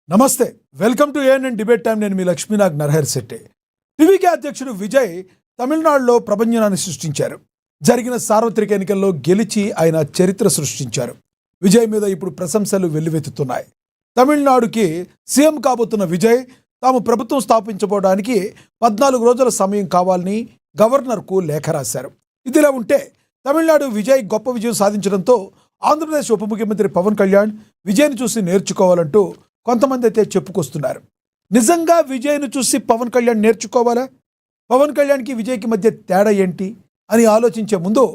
నమస్తే, welcome to ANN debate time. నేను మీ Lakshminag Narahar Shetty. TVK అధ్యక్షుడు విజయ్ తమిళనాడులో ప్రభంజనాన్ని సృష్టించారు. జరిగిన సార్వత్రిక ఎన్నికల్లో గెలిచి ఆయన చరిత్ర సృష్టించారు. విజయ్ మీద ఇప్పుడు ప్రశంసలు వెల్లువెత్తుతున్నాయి. తమిళనాడుకి సీఎం కాబోతున్న విజయ్ తాము ప్రభుత్వం స్థాపించబోవడానికి 14 రోజుల సమయం కావాలని గవర్నర్కు లేఖ రాశారు. ఇదిలా ఉంటే తమిళనాడు విజయ్ గొప్ప విజయం సాధించడంతో ఆంధ్రప్రదేశ్ ఉప ముఖ్యమంత్రి పవన్ కళ్యాణ్ విజయ్ని చూసి నేర్చుకోవాలంటూ కొంతమంది అయితే చెప్పుకొస్తున్నారు. నిజంగా విజయ్ను చూసి పవన్ కళ్యాణ్ నేర్చుకోవాలా? పవన్ కళ్యాణ్కి విజయ్కి మధ్య తేడా ఏంటి అని ఆలోచించే ముందు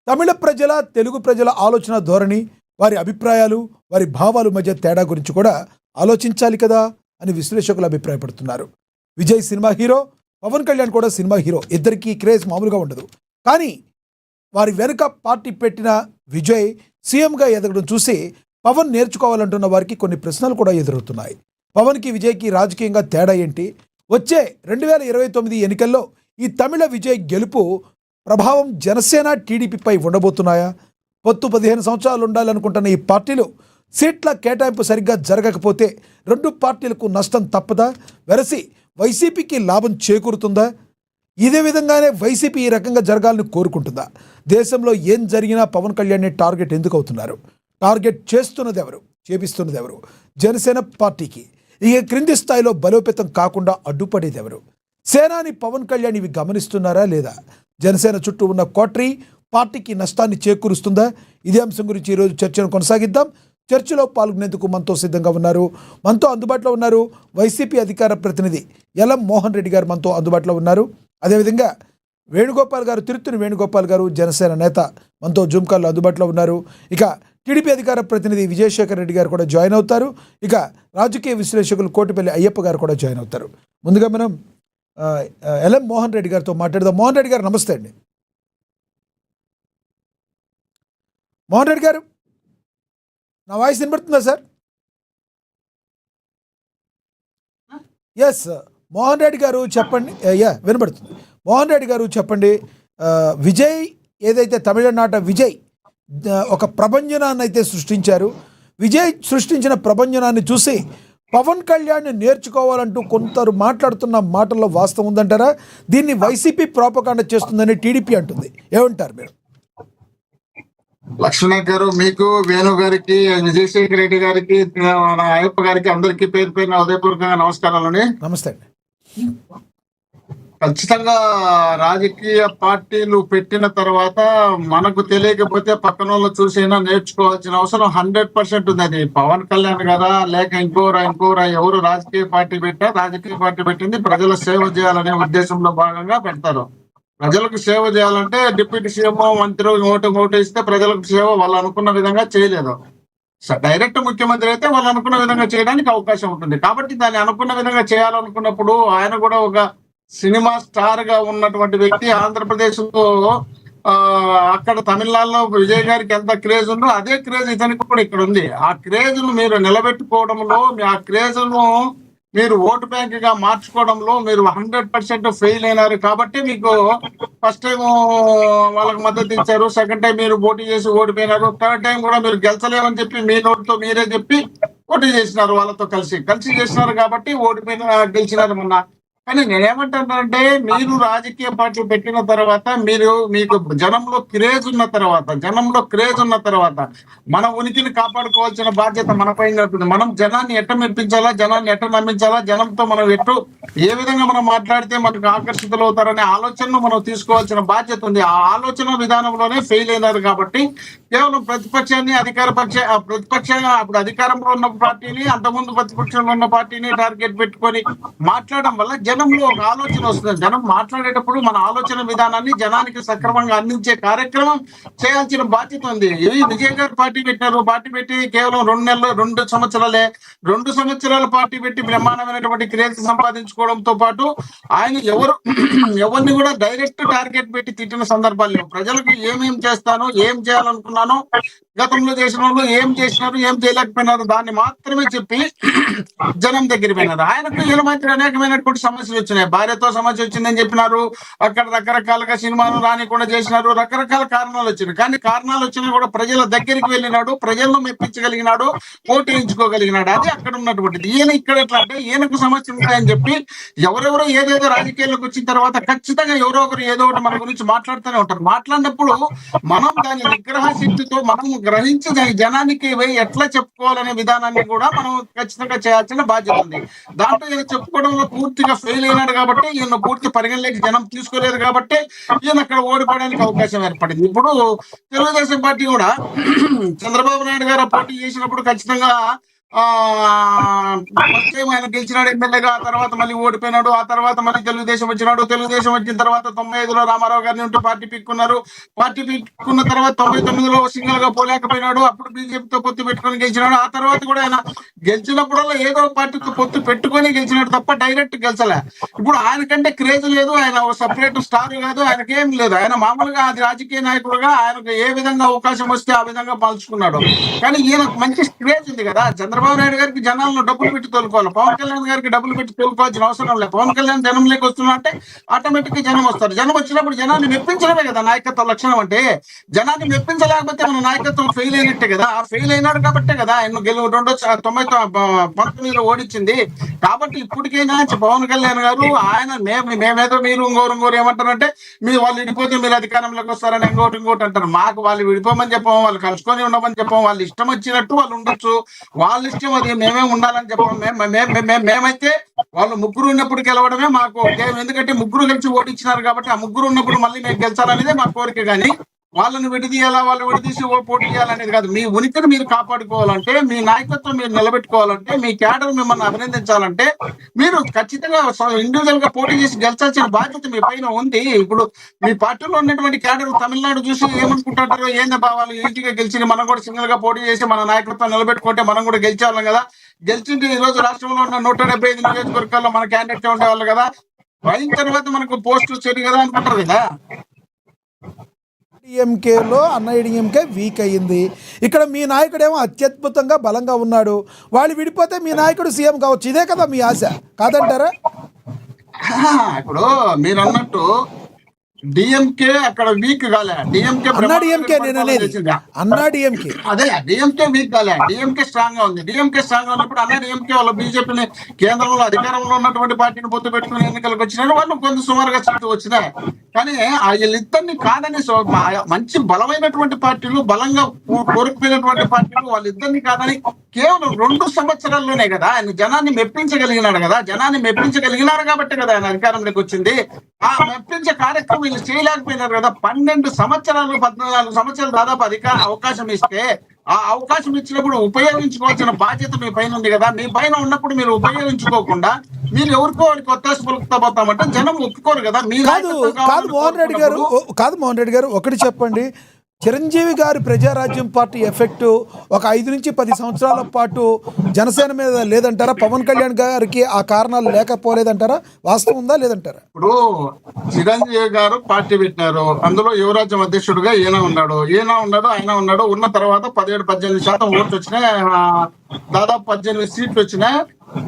తమిళ ప్రజల, తెలుగు ప్రజల ఆలోచన ధోరణి, వారి అభిప్రాయాలు, వారి భావాల మధ్య తేడా గురించి కూడా ఆలోచించాలి కదా అని విశ్లేషకులు అభిప్రాయపడుతున్నారు. విజయ్ సినిమా హీరో, పవన్ కళ్యాణ్ కూడా సినిమా హీరో. ఇద్దరికీ క్రేజ్ మామూలుగా ఉండదు. కానీ వారి వెనుక పార్టీ పెట్టిన విజయ్ సీఎంగా ఎదగడం చూసి పవన్ నేర్చుకోవాలంటున్న వారికి కొన్ని ప్రశ్నలు కూడా ఎదురవుతున్నాయి. పవన్కి విజయ్కి రాజకీయంగా తేడా ఏంటి? వచ్చే 2029 ఎన్నికల్లో ఈ తమిళ విజయ్ గెలుపు ప్రభావం జనసేన, టీడీపీపై ఉండబోతున్నాయా? పొత్తు 15 సంవత్సరాలు ఉండాలనుకుంటున్న ఈ పార్టీలు సీట్ల కేటాయింపు సరిగ్గా జరగకపోతే 2 పార్టీలకు నష్టం తప్పదా? వెరసి వైసీపీకి లాభం చేకూరుతుందా? ఇదే విధంగానే వైసీపీ ఈ రకంగా జరగాలని కోరుకుంటుందా? దేశంలో ఏం జరిగినా పవన్ కళ్యాణ్ టార్గెట్ ఎందుకు అవుతున్నారు? టార్గెట్ చేస్తున్నది ఎవరు? చేపిస్తున్నది ఎవరు? జనసేన పార్టీకి ఇక క్రింది స్థాయిలో బలోపేతం కాకుండా అడ్డుపడేది ఎవరు? సేనాని పవన్ కళ్యాణ్ ఇవి గమనిస్తున్నారా లేదా? జనసేన చుట్టూ ఉన్న కోట్రీ పార్టీకి నష్టాన్ని చేకూరుస్తుందా? ఇదే అంశం గురించి ఈరోజు చర్చను కొనసాగిద్దాం. చర్చలో పాల్గొనేందుకు మనతో సిద్ధంగా ఉన్నారు, మనతో అందుబాటులో ఉన్నారు వైసీపీ అధికార ప్రతినిధి ఎలం మోహన్ రెడ్డి గారు మనతో అందుబాటులో ఉన్నారు. అదేవిధంగా వేణుగోపాల్ గారు, తిరుత్తూరి వేణుగోపాల్ గారు, జనసేన నేత మనతో జూమ్ కాల్లో అందుబాటులో ఉన్నారు. ఇక టీడీపీ అధికార ప్రతినిధి విజయశేఖర్ రెడ్డి గారు కూడా జాయిన్ అవుతారు. ఇక రాజకీయ విశ్లేషకులు కోటిపల్లి అయ్యప్ప గారు కూడా జాయిన్ అవుతారు. ముందుగా మనం ఎలం మోహన్ రెడ్డి గారితో మాట్లాడదాం. మోహన్ రెడ్డి గారు నమస్తే అండి. మోహన్ రెడ్డి గారు, నా వాయిస్ వినబడుతుందా సార్? ఎస్, మోహన్ రెడ్డి గారు చెప్పండి. వినబడుతుంది. మోహన్ రెడ్డి గారు చెప్పండి. విజయ్ ఏదైతే తమిళనాట విజయ్ ఒక ప్రభంజనాన్ని అయితే సృష్టించారు. విజయ్ సృష్టించిన ప్రభంజనాన్ని చూసి పవన్ కళ్యాణ్ నేర్చుకోవాలంటూ కొందరు మాట్లాడుతున్న మాటల్లో వాస్తవం ఉందంటారా? దీన్ని వైసీపీ ప్రోపకాండ చేస్తుందని టీడీపీ అంటుంది. ఏమంటారు మీరు? లక్ష్మణ్ గారు, మీకు, వేణు గారికి, విజయశేఖర్ రెడ్డి గారికి, అయ్యప్ప గారికి అందరికీ పేరు పేరున హృదయపూర్వకంగా నమస్కారాలండి. నమస్తే అండి. ఖచ్చితంగా రాజకీయ పార్టీలు పెట్టిన తర్వాత మనకు తెలియకపోతే పక్కన వాళ్ళు చూసైనా నేర్చుకోవాల్సిన అవసరం 100% ఉంది. అది పవన్ కళ్యాణ్ కదా, లేక ఇంకోరా ఎవరు రాజకీయ పార్టీ పెట్టింది ప్రజల సేవ చేయాలనే ఉద్దేశంలో భాగంగా పెడతారు. ప్రజలకు సేవ చేయాలంటే డిప్యూటీ సీఎం, మంత్రి ఓటు ఇస్తే ప్రజలకు సేవ వాళ్ళు అనుకున్న విధంగా చేయలేదు. డైరెక్ట్ ముఖ్యమంత్రి అయితే వాళ్ళు అనుకున్న విధంగా చేయడానికి అవకాశం ఉంటుంది. కాబట్టి దాన్ని అనుకున్న విధంగా చేయాలనుకున్నప్పుడు ఆయన కూడా ఒక సినిమా స్టార్ గా ఉన్నటువంటి వ్యక్తి. ఆంధ్రప్రదేశ్ లో అక్కడ తమిళనాడులో విజయ్ గారికి ఎంత క్రేజ్ ఉందో అదే క్రేజ్ ఇతనికి కూడా ఇక్కడ ఉంది. ఆ క్రేజ్ ను మీరు నిలబెట్టుకోవడంలో, ఆ క్రేజ్ ను మీరు ఓటు బ్యాంక్ గా మార్చుకోవడంలో మీరు 100% ఫెయిల్ అయినారు. కాబట్టి మీకు ఫస్ట్ టైం వాళ్ళకి మద్దతు ఇచ్చారు, సెకండ్ టైం మీరు పోటీ చేసి ఓడిపోయినారు, థర్డ్ టైం కూడా మీరు గెలిచలేమని చెప్పి మీ నోటితో మీరే చెప్పి పోటీ చేసినారు. వాళ్ళతో కలిసి చేసినారు కాబట్టి ఓడిపోయిన గెలిచినారు మొన్న. కానీ నేనేమంటానంటే, మీరు రాజకీయ పార్టీ పెట్టిన తర్వాత మీకు జనంలో క్రేజ్ ఉన్న తర్వాత మన ఉనికిని కాపాడుకోవాల్సిన బాధ్యత మనపైన ఉంటుంది. మనం జనాన్ని ఎట్ట మెప్పించాలా, జనాన్ని ఎట్ట నమ్మించాలా, జనంతో మనం ఏ విధంగా మనం మాట్లాడితే మనకు ఆకర్షితులు అవుతారనే ఆలోచనను మనం తీసుకోవాల్సిన బాధ్యత ఉంది. ఆ ఆలోచన విధానంలోనే ఫెయిల్ అయినారు. కాబట్టి కేవలం ప్రతిపక్షాన్ని ప్రతిపక్షంగా అప్పుడు అధికారంలో ఉన్న పార్టీని, అంతకుముందు ప్రతిపక్షంలో ఉన్న పార్టీని టార్గెట్ పెట్టుకొని మాట్లాడడం వల్ల జనంలో ఒక ఆలోచన వస్తుంది. జనం మాట్లాడేటప్పుడు మన ఆలోచన విధానాన్ని జనానికి సక్రమంగా అందించే కార్యక్రమం చేయాల్సిన బాధ్యత ఉంది. విజయ్ గారు పార్టీ పెట్టారు. పార్టీ పెట్టి కేవలం 2 సంవత్సరాల పార్టీ పెట్టి బ్రహ్మాండమైనటువంటి క్రేజ్ సంపాదించుకున్నారు. సంపాదించుకోవడంతో పాటు ఆయన ఎవరిని కూడా డైరెక్ట్ టార్గెట్ పెట్టి తిట్టిన సందర్భాలు లేవు. ప్రజలకు ఏమేం చేస్తాను, ఏం చేయాలనుకున్నాను, గతంలో చేసిన వాళ్ళు ఏం చేసినారు, ఏం చేయలేకపోయినారు, దాన్ని మాత్రమే చెప్పి జనం దగ్గర పోయినారు. ఆయనకు ఈయన మధ్య అనేకమైనటువంటి సమస్యలు వచ్చినాయి. భార్యతో సమస్య వచ్చిందని చెప్పినారు, అక్కడ రకరకాలుగా సినిమాలు రానికుండా చేసినారు, రకరకాల కారణాలు వచ్చినాయి. కానీ కారణాలు వచ్చినా కూడా ప్రజల దగ్గరికి వెళ్ళినాడు, ప్రజలను మెప్పించగలిగినాడు, పోటీయించుకోగలిగినాడు. అది అక్కడ ఉన్నటువంటిది. ఈయన ఇక్కడ ఎట్లా అంటే ఈయనకు సమస్యలు ఉంటాయని చెప్పి ఎవరెవరో ఏదేదో రాజకీయాల్లోకి వచ్చిన తర్వాత ఖచ్చితంగా ఎవరో ఒకరు ఏదో ఒకటి మన గురించి మాట్లాడుతూనే ఉంటారు. మాట్లాడినప్పుడు మనం దాని నిగ్రహ శక్తితో మనం గ్రహించి దాని జనానికి ఎట్లా చెప్పుకోవాలనే విధానాన్ని కూడా మనం ఖచ్చితంగా చేయాల్సిన బాధ్యత ఉంది. దాంట్లో ఈయన చెప్పుకోవడంలో పూర్తిగా ఫెయిల్ అయినాడు కాబట్టి, ఈయన పూర్తి పరిగణలోకి జనం తీసుకోలేదు కాబట్టి ఈయన అక్కడ ఓడిపోవడానికి అవకాశం ఏర్పడింది. ఇప్పుడు తెలుగుదేశం పార్టీ కూడా చంద్రబాబు నాయుడు గారు పోటీ చేసినప్పుడు ఖచ్చితంగా ఫస్ట్ టైం ఆయన గెలిచినాడు ఎమ్మెల్యేగా, ఆ తర్వాత మళ్ళీ ఓడిపోయినాడు. ఆ తర్వాత మళ్ళీ తెలుగుదేశం వచ్చినాడు. తెలుగుదేశం వచ్చిన తర్వాత 95లో రామారావు గారిని ఉంటూ పార్టీ పీక్కున్నారు. పార్టీ పీక్కున్న తర్వాత 99లో సింగిల్ గా పోలేకపోయినాడు. అప్పుడు బీజేపీతో పొత్తు పెట్టుకొని గెలిచినాడు. ఆ తర్వాత కూడా ఆయన గెలిచినప్పుడల్లా ఏదో పార్టీతో పొత్తు పెట్టుకొని గెలిచినాడు తప్ప డైరెక్ట్ గెలిచలే. ఇప్పుడు ఆయనకంటే క్రేజ్ లేదు, ఆయన సపరేట్ స్టార్ కాదు, ఆయనకేం లేదు. ఆయన మామూలుగా అది రాజకీయ నాయకుడుగా ఆయనకు ఏ విధంగా అవకాశం వస్తే ఆ విధంగా పాల్చుకున్నాడు. కానీ ఈయనకు మంచి క్రేజ్ ఉంది కదా. చంద్రబాబు నాయుడు గారికి జనాలను డబ్బులు పెట్టి తోలుకోవాలి, పవన్ కళ్యాణ్ గారికి డబ్బులు పెట్టి తోలుకోవాల్సిన అవసరం లేదు. పవన్ కళ్యాణ్ జనంలోకి వస్తున్నా అంటే ఆటోమేటిక్ గా జనం వస్తారు. జనం వచ్చినప్పుడు జనాన్ని మెప్పించడమే కదా నాయకత్వ లక్షణం అంటే. జనాన్ని మెప్పించలేకపోతే మన నాయకత్వం ఫెయిల్ అయినట్టే కదా. ఆ ఫెయిల్ అయినాడు కాబట్టే కదా ఆయన 1919లో ఓడించింది. కాబట్టి ఇప్పటికైనా పవన్ కళ్యాణ్ గారు ఆయన మేమేదో మీరు ఇంకోరు ఏమంటారంటే మీరు వాళ్ళు విడిపోతే మీరు అధికారంలోకి వస్తారని ఇంకోటి అంటారు. మాకు వాళ్ళు విడిపోమని చెప్పాము, వాళ్ళు కలుసుకొని ఉండమని చెప్పాము, వాళ్ళు ఇష్టం వచ్చినట్టు వాళ్ళు ఉండొచ్చు, వాళ్ళ ఇష్టం అది. మేమే ఉండాలని చెప్పాము. మేమైతే వాళ్ళు ముగ్గురు ఉన్నప్పుడు గెలవడమే మాకు ఓకే. ఎందుకంటే ముగ్గురు కలిసి ఓడించినారు కాబట్టి ఆ ముగ్గురు ఉన్నప్పుడు మళ్ళీ మేము గెలిచాలనేదే మా కోరిక. కానీ వాళ్ళని విడదీయాలా, వాళ్ళు విడదీసి పోటీ చేయాలనేది కాదు. మీ ఉనికిని మీరు కాపాడుకోవాలంటే, మీ నాయకత్వం మీరు నిలబెట్టుకోవాలంటే, మీ క్యాడర్ మిమ్మల్ని అభినందించాలంటే మీరు ఖచ్చితంగా ఇండివిజువల్ గా పోటీ చేసి గెలిచాల్సిన బాధ్యత మీ పైన ఉంది. ఇప్పుడు మీ పార్టీలో ఉన్నటువంటి క్యాడర్ తమిళనాడు చూసి ఏమనుకుంటారో, ఏంది బావాలు ఈజీగా గెలిచి మనం కూడా సింగిల్ గా పోటీ చేసి మన నాయకత్వం నిలబెట్టుకుంటే మనం కూడా గెలిచాలం కదా. గెలిచింది ఈ రోజు రాష్ట్రంలో ఉన్న 175 నియోజకవర్గాల్లో మన క్యాండిడేట్ ఉండేవాళ్ళు కదా. అయిన తర్వాత మనకు పోస్టులు చెడు కదా అనుకుంటారు కదా. డిఎంకేలో అన్నాడీఎంకే వీక్ అయ్యింది. ఇక్కడ మీ నాయకుడేమో అత్యద్భుతంగా బలంగా ఉన్నాడు. వాళ్ళు విడిపోతే మీ నాయకుడు సీఎం కావచ్చు. ఇదే కదా మీ ఆశ కాదంటారా? ఇప్పుడు మీరు అన్నట్టు డిఎంకే అక్కడ వీక్ కాలే. డిఎంకే అదే డిఎంకే వీక్ కాలే, డిఎంకే స్ట్రాంగ్ గా ఉంది. డిఎంకే స్ట్రాంగ్ గా ఉన్నప్పుడు డిఎంకే వాళ్ళు బీజేపీని కేంద్రంలో అధికారంలో ఉన్నటువంటి పార్టీని పొత్తు పెట్టుకుని ఎన్నికలకు వచ్చినారు. వాళ్ళు కొంత సుమారుగా సీట్లు వచ్చినాయి. కానీ వీళ్ళిద్దరిని కాదని మంచి బలమైనటువంటి పార్టీలు, బలంగా కోరుకుపోయినటువంటి పార్టీలు వాళ్ళిద్దరిని కాదని కేవలం 2 సంవత్సరాల్లోనే కదా ఆయన జనాన్ని మెప్పించగలిగినాడు కదా. జనాన్ని మెప్పించగలిగినారు కాబట్టి కదా ఆయన అధికారంలోకి వచ్చింది. ఆ మెప్పించే కార్యక్రమం వీళ్ళు చేయలేకపోయినారు కదా. 12 సంవత్సరాలు 14 సంవత్సరాలు దాదాపు అవకాశం ఇస్తే ఆ అవకాశం ఇచ్చినప్పుడు ఉపయోగించుకోవాల్సిన బాధ్యత మీ పైన ఉంది కదా. మీ పైన ఉన్నప్పుడు మీరు ఉపయోగించుకోకుండా మీరు ఎవరికో వాడికి ఒత్తాస పలుకుతా పోతామంటే జనం ఒప్పుకోరు కదా. కాదు మోహన్ రెడ్డి గారు ఒకటి చెప్పండి. చిరంజీవి గారి ప్రజారాజ్యం పార్టీ ఎఫెక్ట్ ఒక 5 నుంచి 10 సంవత్సరాల పాటు జనసేన మీద లేదంటారా? పవన్ కళ్యాణ్ గారికి ఆ కారణాలు లేకపోలేదంటారా? వాస్తవం ఉందా లేదంటారా? ఇప్పుడు చిరంజీవి గారు పార్టీ పెట్టినారు, అందులో యువరాజ్యం అధ్యక్షుడిగా ఈయన ఉన్నాడు. ఆయన ఉన్నాడు. ఉన్న తర్వాత 17-18% ఓట్లు వచ్చినాయి. దాదాపు 18 సీట్లు వచ్చినాయి.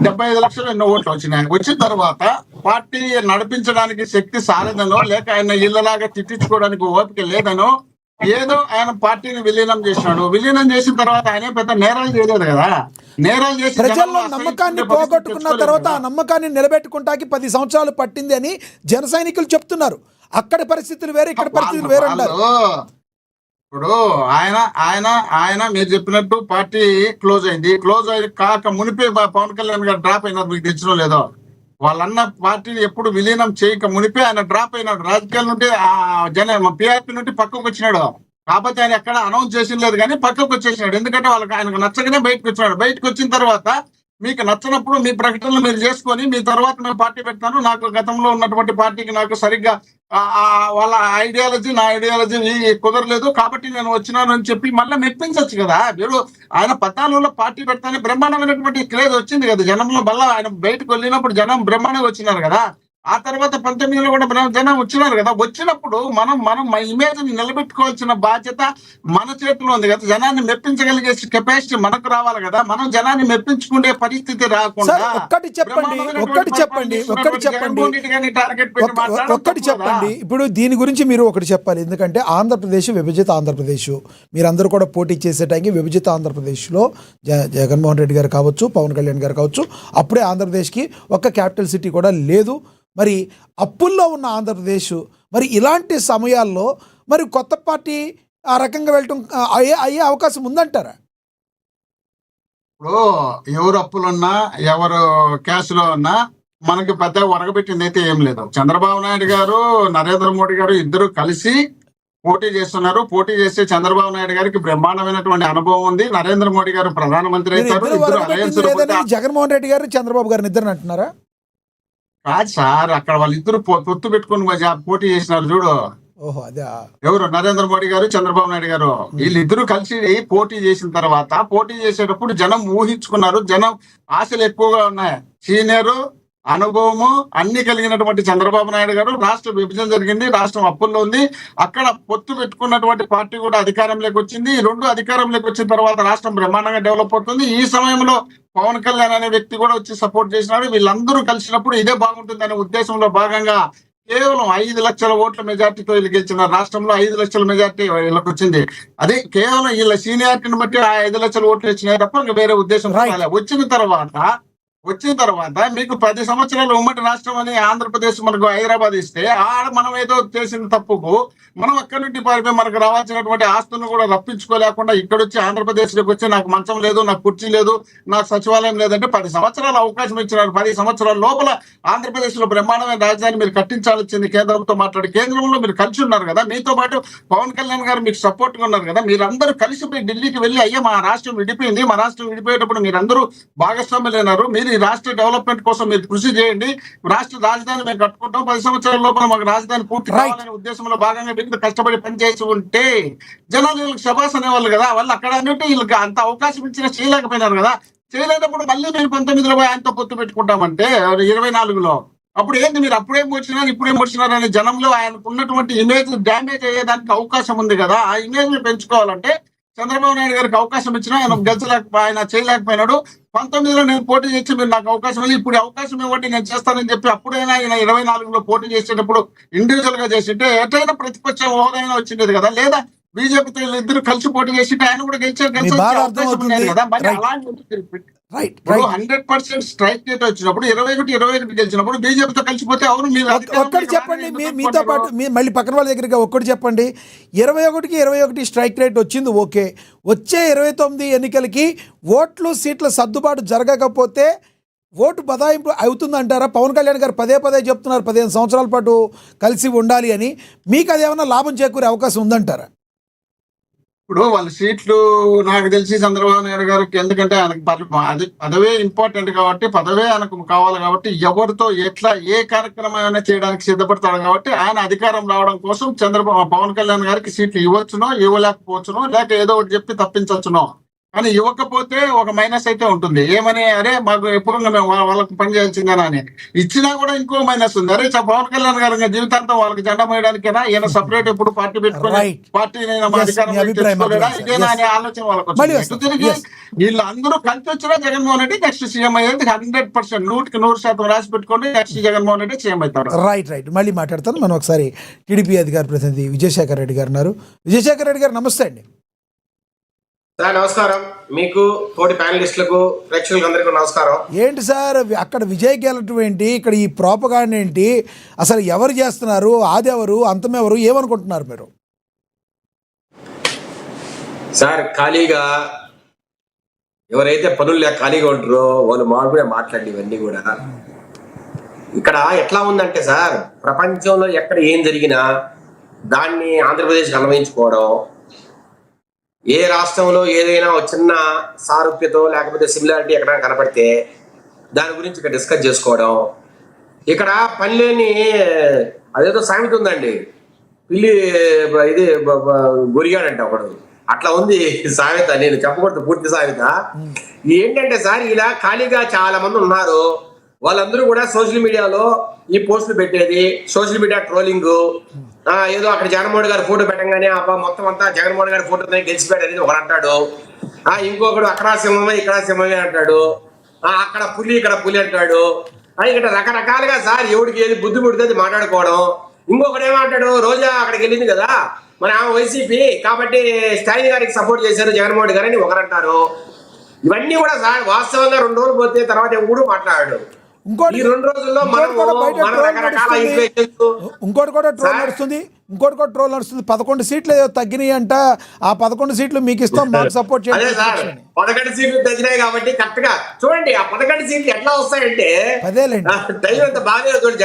75 లక్షలు ఎన్నో ఓట్లు వచ్చినాయి. వచ్చిన తర్వాత పార్టీ నడిపించడానికి శక్తి సాలేదనో, లేక ఆయన ఇళ్ళలాగా తిట్టించుకోవడానికి ఓపిక లేదనో, ఏదో ఆయన పార్టీని విలీనం చేసినాడు. విలీనం చేసిన తర్వాత ఆయన పెద్ద నేరాలు చేయలేదు కదా. నేరాలు చేసి ప్రజల్లో నమ్మకాన్ని పోగొట్టుకున్న తర్వాత ఆ నమ్మకాన్ని నిలబెట్టుకుంటాకి 10 సంవత్సరాలు పట్టింది అని జన సైనికులు చెప్తున్నారు. అక్కడి పరిస్థితులు వేరే, ఇక్కడ పరిస్థితులు వేరే అంటారు. ఇప్పుడు ఆయన మీరు చెప్పినట్టు పార్టీ క్లోజ్ అయింది. క్లోజ్ అయ్యి కాక మునిపే పవన్ కళ్యాణ్ గారు డ్రాప్ అయినారు. మీకు తెచ్చడం లేదో, వాళ్ళన్న పార్టీని ఎప్పుడు విలీనం చేయక మునిపే ఆయన డ్రాప్ అయినాడు. రాజకీయాల నుండి పిఆర్పీ నుండి పక్కకు వచ్చినాడు. కాకపోతే ఆయన ఎక్కడ అనౌన్స్ చేసిన లేదు కానీ పక్కకు వచ్చేసినాడు. ఎందుకంటే ఆయనకు నచ్చగానే బయటకు వచ్చినాడు. బయటకు వచ్చిన తర్వాత మీకు నచ్చినప్పుడు మీ ప్రకటనలు మీరు చేసుకొని మీ తర్వాత నేను పార్టీ పెడతాను, నాకు గతంలో ఉన్నటువంటి పార్టీకి నాకు సరిగ్గా వాళ్ళ ఐడియాలజీ నా ఐడియాలజీ కుదరలేదు కాబట్టి నేను వచ్చినాను అని చెప్పి మళ్ళీ మెప్పించవచ్చు కదా. మీరు ఆయన 14లో పార్టీ పెడతానే బ్రహ్మాండమైనటువంటి క్రేజ్ వచ్చింది కదా జనంలో. మళ్ళీ ఆయన బయటకు వెళ్ళినప్పుడు జనం బ్రహ్మాండంగా వచ్చినారు కదా. ఆ తర్వాత 19లో కూడా జనం వచ్చినారు కదా. వచ్చినప్పుడు మనం మన ఇమేజ్ ని నిలబెట్టుకోవాల్సిన బాధ్యత మన చేతిలో ఉంది కదా. జనాన్ని మెప్పించగలిగే కెపాసిటీ మనకు రావాలి కదా. మనం జనాన్ని మెప్పించుకునే పరిస్థితి రాకుండా సార్ ఒక్కటి చెప్పండి. ఇప్పుడు దీని గురించి మీరు ఒకటి చెప్పాలి. ఎందుకంటే ఆంధ్రప్రదేశ్ విభజిత ఆంధ్రప్రదేశ్, మీరందరూ కూడా పోటీ చేసే టైంకి విభజిత ఆంధ్రప్రదేశ్లో జగన్మోహన్ రెడ్డి గారు కావచ్చు, పవన్ కళ్యాణ్ గారు కావచ్చు, అప్పుడే ఆంధ్రప్రదేశ్కి ఒక్క క్యాపిటల్ సిటీ కూడా లేదు. మరి అప్పుల్లో ఉన్న ఆంధ్రప్రదేశ్ మరి ఇలాంటి సమయాల్లో మరి కొత్త పార్టీ ఆ రకంగా వెళ్ళటం అయ్యే అవకాశం ఉందంటారా? ఇప్పుడు ఎవరు అప్పులున్నా ఎవరు క్యాష్లో ఉన్నా మనకి పెద్దగా ఒరగబెట్టింది అయితే ఏం లేదు. చంద్రబాబు నాయుడు గారు నరేంద్ర మోడీ గారు ఇద్దరు కలిసి పోటీ చేస్తున్నారు. పోటీ చేస్తే చంద్రబాబు నాయుడు గారికి బ్రహ్మాండమైనటువంటి అనుభవం ఉంది. నరేంద్ర మోడీ గారు ప్రధానమంత్రి అవుతారు. ఇద్దరు అలయన్స్ జగన్మోహన్ రెడ్డి గారు చంద్రబాబు గారిని ఇద్దరు అంటున్నారా? కాదు సార్, అక్కడ వాళ్ళిద్దరు పొత్తు పెట్టుకుని పోటీ చేసినారు చూడు. ఓహో అదే. ఎవరు? నరేంద్ర మోడీ గారు, చంద్రబాబు నాయుడు గారు. వీళ్ళిద్దరూ కలిసి పోటీ చేసిన తర్వాత పోటీ చేసేటప్పుడు జనం ఊహించుకున్నారు. జనం ఆశలు ఎక్కువగా ఉన్నాయి. సీనియర్ అనుభవము అన్ని కలిగినటువంటి చంద్రబాబు నాయుడు గారు, రాష్ట్ర విభజన జరిగింది, రాష్ట్రం అప్పుల్లో ఉంది, అక్కడ పొత్తు పెట్టుకున్నటువంటి పార్టీ కూడా అధికారంలోకి వచ్చింది. ఈ రెండు అధికారంలోకి వచ్చిన తర్వాత రాష్ట్రం బ్రహ్మాండంగా డెవలప్ అవుతుంది. ఈ సమయంలో పవన్ కళ్యాణ్ అనే వ్యక్తి కూడా వచ్చి సపోర్ట్ చేసినాడు. వీళ్ళందరూ కలిసినప్పుడు ఇదే బాగుంటుందనే ఉద్దేశంలో భాగంగా కేవలం 5 లక్షల ఓట్ల మెజార్టీతో వీళ్ళు గెలిచిన రాష్ట్రంలో 5 లక్షల మెజార్టీ వీళ్ళకి వచ్చింది. అదే కేవలం వీళ్ళ సీనియారిటీని బట్టి ఆ 5 లక్షల ఓట్లు వచ్చినాయి తప్ప ఇంకా వేరే ఉద్దేశం రాలే. వచ్చిన తర్వాత మీకు 10 సంవత్సరాలు ఉమ్మడి రాష్ట్రం అని ఆంధ్రప్రదేశ్ మనకు హైదరాబాద్ ఇస్తే ఆడ మనం ఏదో చేసిన తప్పుకు మనం అక్కడి నుండి పారిపోయి మనకు రావాల్సినటువంటి ఆస్తులను కూడా రప్పించుకోలేకుండా ఇక్కడ వచ్చి ఆంధ్రప్రదేశ్లోకి వచ్చి నాకు మంచం లేదు, నాకు కుర్చీ లేదు, నాకు సచివాలయం లేదంటే 10 సంవత్సరాలు అవకాశం ఇచ్చినారు. 10 సంవత్సరాల లోపల ఆంధ్రప్రదేశ్ లో బ్రహ్మాండమైన రాజధాని మీరు కట్టించాల్సింది కేంద్రంతో మాట్లాడి. కేంద్రంలో మీరు కలిసి ఉన్నారు కదా, మీతో పాటు పవన్ కళ్యాణ్ గారు మీకు సపోర్ట్ గా ఉన్నారు కదా. మీరందరూ కలిసిపోయి ఢిల్లీకి వెళ్ళి అయ్యా మా రాష్ట్రం విడిపోయింది, మా రాష్ట్రం విడిపోయేటప్పుడు మీరందరూ భాగస్వాములైనారు, మీరు ఈ రాష్ట్ర డెవలప్మెంట్ కోసం మీరు కృషి చేయండి, రాష్ట్ర రాజధాని మేము కట్టుకుంటాం, 10 సంవత్సరాల లోపల మాకు రాజధాని పూర్తి కావాలనే ఉద్దేశంలో భాగంగా వీళ్ళు కష్టపడి పనిచేసి ఉంటే జనాలు వీళ్ళకి శబాస్ అనేవాళ్ళు కదా. వాళ్ళు అక్కడ అన్నట్టు వీళ్ళకి అంత అవకాశం ఇచ్చినా చేయలేకపోయినారు కదా. చేయలేనప్పుడు మళ్ళీ మేము 19లో ఆయనతో పొత్తు పెట్టుకుంటామంటే 24లో అప్పుడు ఏంటి మీరు అప్పుడేం వచ్చినారు ఇప్పుడేం వచ్చినారు అనే జనంలో ఆయనకు ఉన్నటువంటి ఇమేజ్ డ్యామేజ్ అయ్యేదానికి అవకాశం ఉంది కదా. ఆ ఇమేజ్ ని పెంచుకోవాలంటే చంద్రబాబు నాయుడు గారికి అవకాశం ఇచ్చినా ఆయన చేయలేకపోయినాడు. 19లో నేను పోటీ చేసి మీరు నాకు అవకాశం ఇవ్వాలి, ఇప్పుడు అవకాశం ఇవ్వండి నేను చేస్తానని చెప్పి అప్పుడైనా ఆయన 24లో పోటీ చేసేటప్పుడు ఇండివిజువల్ గా చేసింటే ఎట్లయినా ప్రతిపక్ష హోదాయినా వచ్చిండేది కదా. లేదా బీజేపీతో ఇద్దరు కలిసి పోటీ చేసి ఆయన కూడా గెలిచారు కదా. మరి అలాంటి 100% స్ట్రైక్ రేట్ వచ్చినప్పుడు 21 గెలిచినప్పుడు బీజేపీతో కలిసిపోతే అవును మీరు ఒక్కటి చెప్పండి. మీతో పాటు మళ్ళీ పక్కన వాళ్ళ దగ్గర ఒక్కటి చెప్పండి. 21 స్ట్రైక్ రేట్ వచ్చింది, ఓకే. వచ్చే 29 ఎన్నికలకి ఓట్లు సీట్ల సర్దుబాటు జరగకపోతే ఓటు బదాయింపు అవుతుందంటారా? పవన్ కళ్యాణ్ గారు పదే చెప్తున్నారు 15 సంవత్సరాల పాటు కలిసి ఉండాలి అని. మీకు అదేమన్నా లాభం చేకూరే అవకాశం ఉందంటారా? ఇప్పుడు వాళ్ళ సీట్లు నాకు తెలిసి చంద్రబాబు నాయుడు గారికి, ఎందుకంటే ఆయనకు పదవే ఇంపార్టెంట్ కాబట్టి, పదవే ఆయనకు కావాలి కాబట్టి ఎవరితో ఎట్లా ఏ కార్యక్రమం చేయడానికి సిద్ధపడతాడు కాబట్టి ఆయన అధికారం రావడం కోసం పవన్ కళ్యాణ్ గారికి సీట్లు ఇవ్వచ్చునో ఇవ్వలేకపోవచ్చునో లేక ఏదో ఒకటి చెప్పి తప్పించవచ్చునో. కానీ ఇవ్వకపోతే ఒక మైనస్ అయితే ఉంటుంది. ఏమని, అరే మాకు ఎప్పుడు మేము వాళ్ళకి పని చేయాల్సిందేనా అని. ఇచ్చినా కూడా ఇంకో మైనస్ ఉంది. అరే పవన్ కళ్యాణ్ గారు జీవితాంతం వాళ్ళకి జెండా మోయడానికేనా, ఈయన సపరేట్ ఎప్పుడు పార్టీ పెట్టుకుని పార్టీ ఇదేనా అనే ఆలోచన వాళ్ళకి వచ్చింది. తిరిగి వీళ్ళందరూ కలిసి వచ్చినా జగన్మోహన్ రెడ్డి నెక్స్ట్ సీఎం అయ్యేది 100%, 100% రాసి పెట్టుకోండి, నెక్స్ట్ జగన్మోహన్ రెడ్డి సీఎం అవుతారు. రైట్ మళ్ళీ మాట్లాడతాను. మనం ఒకసారి టీడీపీ అధికార ప్రతినిధి విజయశేఖర్ రెడ్డి గారు ఉన్నారు. విజయశేఖర్ రెడ్డి గారు నమస్తే అండి. సార్ నమస్కారం. మీకు తోటి ప్యానలిస్టులకు ప్రేక్షకులకు అందరికీ నమస్కారం. ఏంటి సార్ అక్కడ విజయ్ గెలటం ఏంటి, ఇక్కడ ఈ ప్రోపగాండా ఏంటి, అసలు ఎవరు చేస్తున్నారు, ఆదెవరు అంతమెవరు, ఏమనుకుంటున్నారు మీరు? సార్ ఖాళీగా ఎవరైతే పనులు లేక ఖాళీగా ఉంటారో వాళ్ళు మామూలుగా మాట్లాడి ఇవన్నీ కూడా ఇక్కడ ఎట్లా ఉందంటే సార్, ప్రపంచంలో ఎక్కడ ఏం జరిగినా దాన్ని ఆంధ్రప్రదేశ్కి అన్వయించుకోవడం, ఏ రాష్ట్రంలో ఏదైనా ఒక చిన్న సారూప్యతో లేకపోతే సిమిలారిటీ ఎక్కడైనా కనపడితే దాని గురించి ఇక్కడ డిస్కస్ చేసుకోవడం. ఇక్కడ పనిలేని అదేదో సామెత ఉందండి, పిల్లి ఇది గొరిగాడంట ఒకడు, అట్లా ఉంది సామెత. నేను చెప్పకూడదు పూర్తి సామెత. ఏంటంటే సార్, ఇలా ఖాళీగా చాలా మంది ఉన్నారు, వాళ్ళందరూ కూడా సోషల్ మీడియాలో ఈ పోస్టులు పెట్టేది, సోషల్ మీడియా ట్రోలింగ్, ఏదో అక్కడ జగన్మోహన్ గారి ఫోటో పెట్టంగానే అబ్బా మొత్తం అంతా జగన్మోహన్ గారి ఫోటో గెలిచిపోయాడు అనేది ఒకడు అంటాడు. ఇంకొకడు అక్కడ సింహమే ఇక్కడ సింహమే అంటాడు, అక్కడ పులి ఇక్కడ పులి అంటాడు. ఇక్కడ రకరకాలుగా సార్ ఎవడికి ఏది బుద్ధి పుడితే అది మాట్లాడుకోవడం. ఇంకొకటి ఏమంటాడు, రోజా అక్కడికి వెళ్ళింది కదా మరి ఆమె వైసీపీ కాబట్టి స్టాలిన్ గారికి సపోర్ట్ చేశారు జగన్మోహన్ గారు అని ఒకరంటారు. ఇవన్నీ కూడా సార్ వాస్తవంగా 2 రోజులు పోతే తర్వాత ఎవడు మాట్లాడాడు. ఈ 2 రోజుల్లో ఇంకోటి కూడా ట్రోల్ నడుస్తుంది. 11 సీట్లు ఏదో తగ్గినాయి అంట. ఆ 11 సీట్లు మీకు ఇస్తాం, మాకు సపోర్ట్ చేయండి. 11 సీట్లు తగ్గినాయి కాబట్టి కరెక్ట్ గా చూడండి. ఆ 11 సీట్లు ఎట్లా వస్తాయంటే టైం అంత బాగాలేదు చూడండి.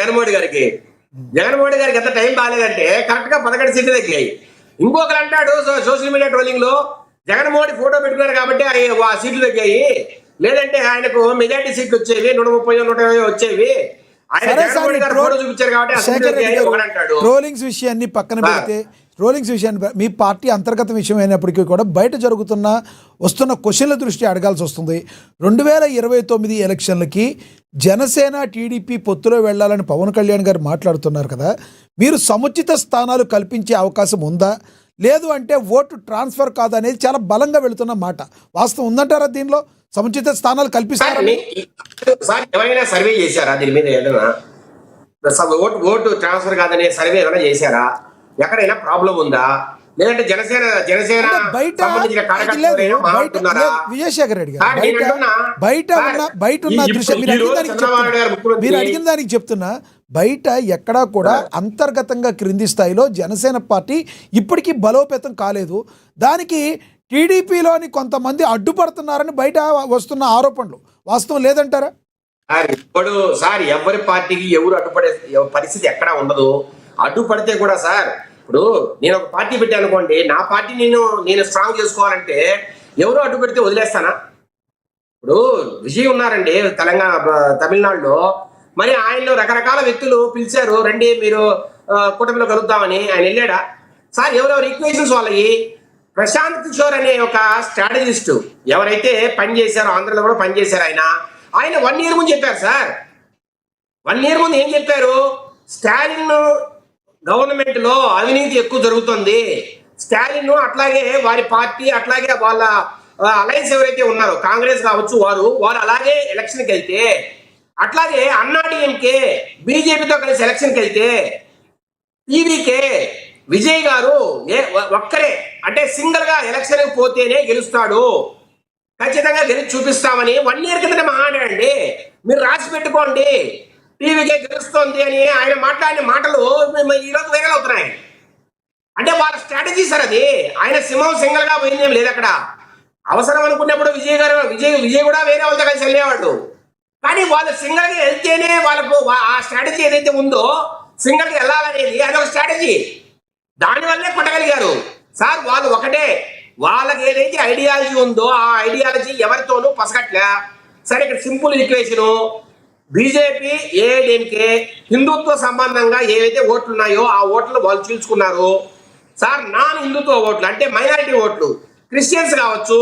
జగన్మోహన్ గారికి ఎంత టైం బాగాలేదంటే కరెక్ట్ గా 11 సీట్లు తగ్గినాయి. ఇంకొకరు అంటాడు సోషల్ మీడియా ట్రోలింగ్ లో జగన్మోహన్ ఫోటో పెట్టుకున్నారు కాబట్టి ఆ సీట్లు తగ్గాయి, లేదంటే ఆయనకు మెజార్టీ సీట్లు వచ్చేవి 130 120 వచ్చేవి. ట్రోలింగ్స్ విషయాన్ని పక్కన పెడితే, ట్రోలింగ్స్ విషయాన్ని మీ పార్టీ అంతర్గత విషయం అయినప్పటికీ కూడా బయట వస్తున్న క్వశ్చన్ల దృష్టి అడగాల్సి వస్తుంది. 2029 ఎలక్షన్లకి జనసేన టీడీపీ పొత్తులో వెళ్లాలని పవన్ కళ్యాణ్ గారు మాట్లాడుతున్నారు కదా, మీరు సముచిత స్థానాలు కల్పించే అవకాశం ఉందా, లేదు అంటే ఓటు ట్రాన్స్ఫర్ కాదు అనేది చాలా బలంగా వెళుతున్న మాట. వాస్తవం ఉందంటారా దీనిలో? సముచిత స్థానాలు కల్పిస్తారని ఎవరైనా సర్వే చేశారా దీని మీద? ఏదైనా ఓటు ట్రాన్స్ఫర్ కాదనే సర్వే ఏమైనా చేశారా? ఎక్కడైనా ప్రాబ్లం ఉందా? లేదంటే జనసేన విజయశేఖర్ రెడ్డి గారు బయట ఉన్న దృశ్యం మీరు అడిగిన దానికి చెప్తున్నా, బయట ఎక్కడా కూడా అంతర్గతంగా క్రింది స్థాయిలో జనసేన పార్టీ ఇప్పటికీ బలోపేతం కాలేదు. దానికి టీడీపీలోని కొంతమంది అడ్డుపడుతున్నారని బయట వస్తున్న ఆరోపణలు వాస్తవం లేదంటారా? ఇప్పుడు సార్ ఎవరి పార్టీకి ఎవరు అడ్డుపడే పరిస్థితి ఎక్కడా ఉండదు. అడ్డుపడితే కూడా సార్, ఇప్పుడు నేను ఒక పార్టీ పెట్టాను అనుకోండి, నా పార్టీ నేను స్ట్రాంగ్ చేసుకోవాలంటే ఎవరు అడ్డు పెడితే వదిలేస్తానా? ఇప్పుడు విజయ్ ఉన్నారండి తమిళనాడులో, మరి ఆయనలో రకరకాల వ్యక్తులు పిలిచారు, రండి మీరు కూటమిలో కలుద్దామని. ఆయన వెళ్ళాడా సార్? ఎవరెవరు ఈక్వేషన్స్ వాళ్ళకి. ప్రశాంత్ కిషోర్ అనే ఒక స్ట్రాటజిస్ట్ ఎవరైతే పనిచేశారో, ఆంధ్రలో కూడా పనిచేశారు, ఆయన 1 year ముందు చెప్పారు సార్. 1 year ముందు ఏం చెప్పారు? స్టాలిన్ గవర్నమెంట్ లో అవినీతి ఎక్కువ జరుగుతుంది, స్టాలిన్ అట్లాగే వారి పార్టీ అట్లాగే వాళ్ళ అలయన్స్ ఎవరైతే ఉన్నారో కాంగ్రెస్ కావచ్చు, వారు అలాగే ఎలక్షన్కి వెళ్తే, అట్లాగే అన్నాడీఎంకే బీజేపీతో కలిసి ఎలక్షన్కి వెళ్తే టీవీకే విజయ్ గారు ఒక్కరే అంటే సింగిల్ గా ఎలక్షన్ పోతేనే గెలుస్తాడు, ఖచ్చితంగా గెలిచి చూపిస్తామని 1 year కిందనే మాట్లాడండి. మీరు రాసి పెట్టుకోండి, టీవీకే గెలుస్తుంది అని ఆయన మాట్లాడిన మాటలు ఈరోజు వైరల్ అవుతున్నాయి. అంటే వాళ్ళ స్ట్రాటజీ సార్ అది. ఆయన సింహం సింగిల్ గా పోయిందేం లేదు అక్కడ. అవసరం అనుకున్నప్పుడు విజయ్ కూడా వేరే వాళ్ళతో కలిసి వెళ్ళేవాడు. కానీ వాళ్ళు సింగిల్ గా వెళ్తేనే వాళ్ళకు ఆ స్ట్రాటజీ ఏదైతే ఉందో సింగిల్ గా వెళ్ళాలనేది అదొక స్ట్రాటజీ. దానివల్లే కొట్టగలిగారు సార్. వాళ్ళు ఒకటే, వాళ్ళకి ఏదైతే ఐడియాలజీ ఉందో ఆ ఐడియాలజీ ఎవరితోనూ పసగట్లే. సరే, ఇక్కడ సింపుల్ ఈక్వేషన్, బీజేపీ ఏఐడీఎంకే హిందుత్వ సంబంధంగా ఏవైతే ఓట్లు ఉన్నాయో ఆ ఓట్లు వాళ్ళు చీల్చుకున్నారు సార్. నాన్ హిందుత్వ ఓట్లు అంటే మైనారిటీ ఓట్లు, క్రిస్టియన్స్ కావచ్చు,